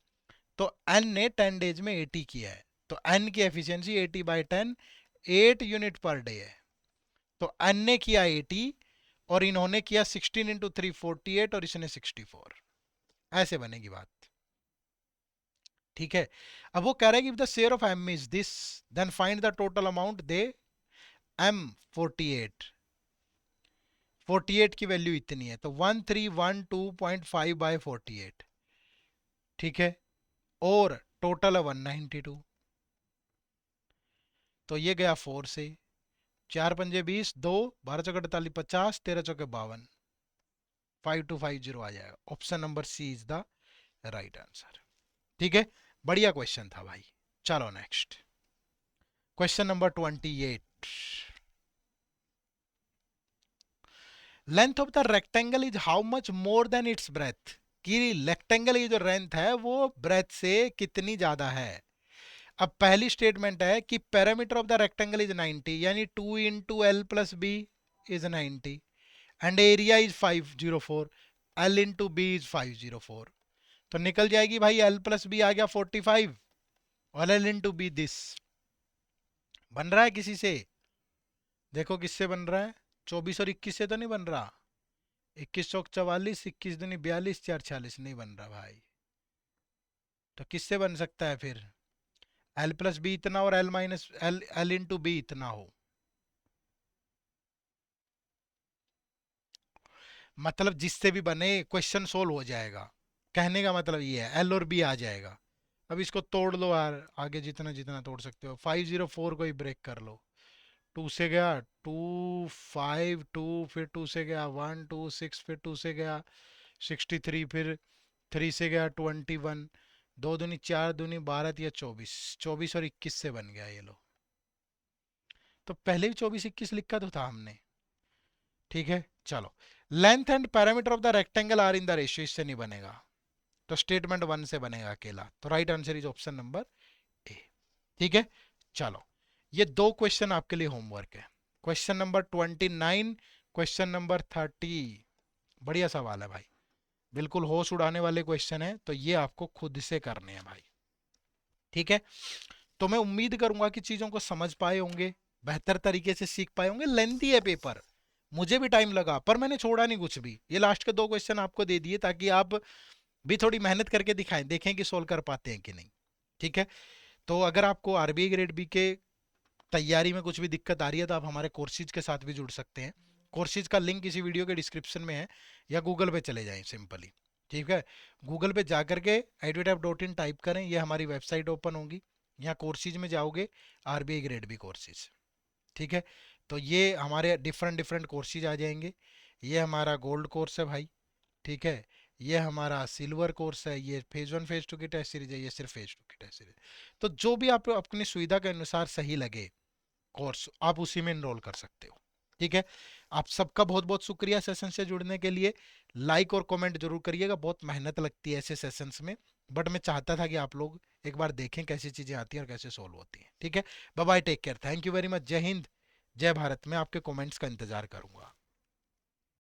S1: तो एन ने 10 डेज में 80 किया है। तो एन की एफिशिएंसी 80/10 8 यूनिट पर डे है। तो एन ने किया 80 और इन्होंने किया 16 × 3 48 और इसने 64। ऐसे बनेगी बात। ठीक है, अब वो कह रहा है कि the share of M is this, then find the total amount दे एम 48। 48 की वैल्यू इतनी है, तो 1312.5/48। ठीक है, और टोटल है 192। तो ये गया 4 से, 4×5 = 20, 2 12×4 = 50, 13×4 = 52, 5250 आ जाएगा। Option number C is the right answer. ठीक है, बढ़िया क्वेश्चन था भाई। चलो next question number 28। Length of the rectangle is how much more than its breadth, कि रेक्टेंगल की जो लेंथ है वो ब्रेथ से कितनी ज्यादा है। अब पहली स्टेटमेंट है कि parameter of the rectangle is 90, यानी 2 × L + B is 90 and area is 504, L × B is 504। तो निकल जाएगी भाई, L + B आ गया 45 और L × B दिस। बन रहा है किसी से? देखो किससे बन रहा है, 24 और 21 से तो नहीं बन रहा। 21 चौक 44, 21 दूनी 42, 4 46, नहीं बन रहा भाई। तो किससे बन सकता है फिर? L + B इतना और L × B इतना हो, मतलब जिससे भी बने क्वेश्चन सोल्व हो जाएगा। कहने का मतलब ये है, एल और बी आ जाएगा। अब इसको तोड़ लो यार, आगे जितना जितना तोड़ सकते हो। 504 को ही ब्रेक कर लो। 2 से गया 2 5 2, फिर 2 से गया 1 2 6, फिर 2 से गया 63, फिर 3 से गया 21, 2 दूनी 4 दूनी 12 या 24, 24 और 21 से बन गया ये लो। तो पहले भी 24 21 लिखा तो था हमने। ठीक है, चलो। Length and parameter of the rectangle are in the ratio, इससे नहीं बनेगा। तो स्टेटमेंट 1 से बनेगा अकेला। तो right answer is option number A. ठीक है, चलो। ये दो क्वेश्चन आपके लिए होमवर्क है। Question number 29, question number 30। बढ़िया सवाल है भाई, बिल्कुल होश उड़ाने वाले क्वेश्चन है, तो ये आपको खुद से करने हैं भाई। ठीक है, तो मैं उम्मीद करूंगा कि चीजों को समझ पाए होंगे, बेहतर तरीके से सीख पाए होंगे। लेंथी है पेपर, मुझे भी टाइम लगा, पर मैंने छोड़ा नहीं कुछ भी। ये लास्ट के दो क्वेश्चन आपको दे दिए ताकि आप भी थोड़ी मेहनत करके दिखाएं, देखें कि सोल्व कर पाते हैं कि नहीं। ठीक है, तो अगर आपको आरबीआई ग्रेड बी के तैयारी में कुछ भी दिक्कत आ रही है तो आप हमारे कोर्सेज के साथ भी जुड़ सकते हैं। कोर्सेज का लिंक इसी वीडियो के डिस्क्रिप्शन में है, या गूगल पे चले जाएं सिंपली। ठीक है, गूगल पे जा करके edutap.in टाइप करें, ये हमारी वेबसाइट ओपन होगी। यहाँ कोर्सेज में जाओगे, आरबीआई ग्रेड बी कोर्सेज। ठीक है, तो ये हमारे डिफरेंट डिफरेंट कोर्सेज आ जाएंगे। ये हमारा गोल्ड कोर्स है भाई। ठीक है, ये हमारा सिल्वर कोर्स है, ये फेज 1 फेज 2 की टेस्ट सीरीज है, ये सिर्फ फेज 2 की टेस्ट सीरीज। तो जो भी आप अपनी सुविधा के अनुसार सही लगे कोर्स, आप उसी में इनरोल कर सकते हो। ठीक है, आप सबका बहुत बहुत शुक्रिया सेशन से जुड़ने के लिए। लाइक और कमेंट जरूर करिएगा, बहुत मेहनत लगती है ऐसे सेशंस में, बट मैं चाहता था कि आप लोग एक बार देखें कैसी चीजें आती हैं और कैसे सोल्व होती हैं। ठीक है, bye bye, take care, thank you very much, जय हिंद, जय भारत। मैं आपके कमेंट्स का इंतजार करूंगा।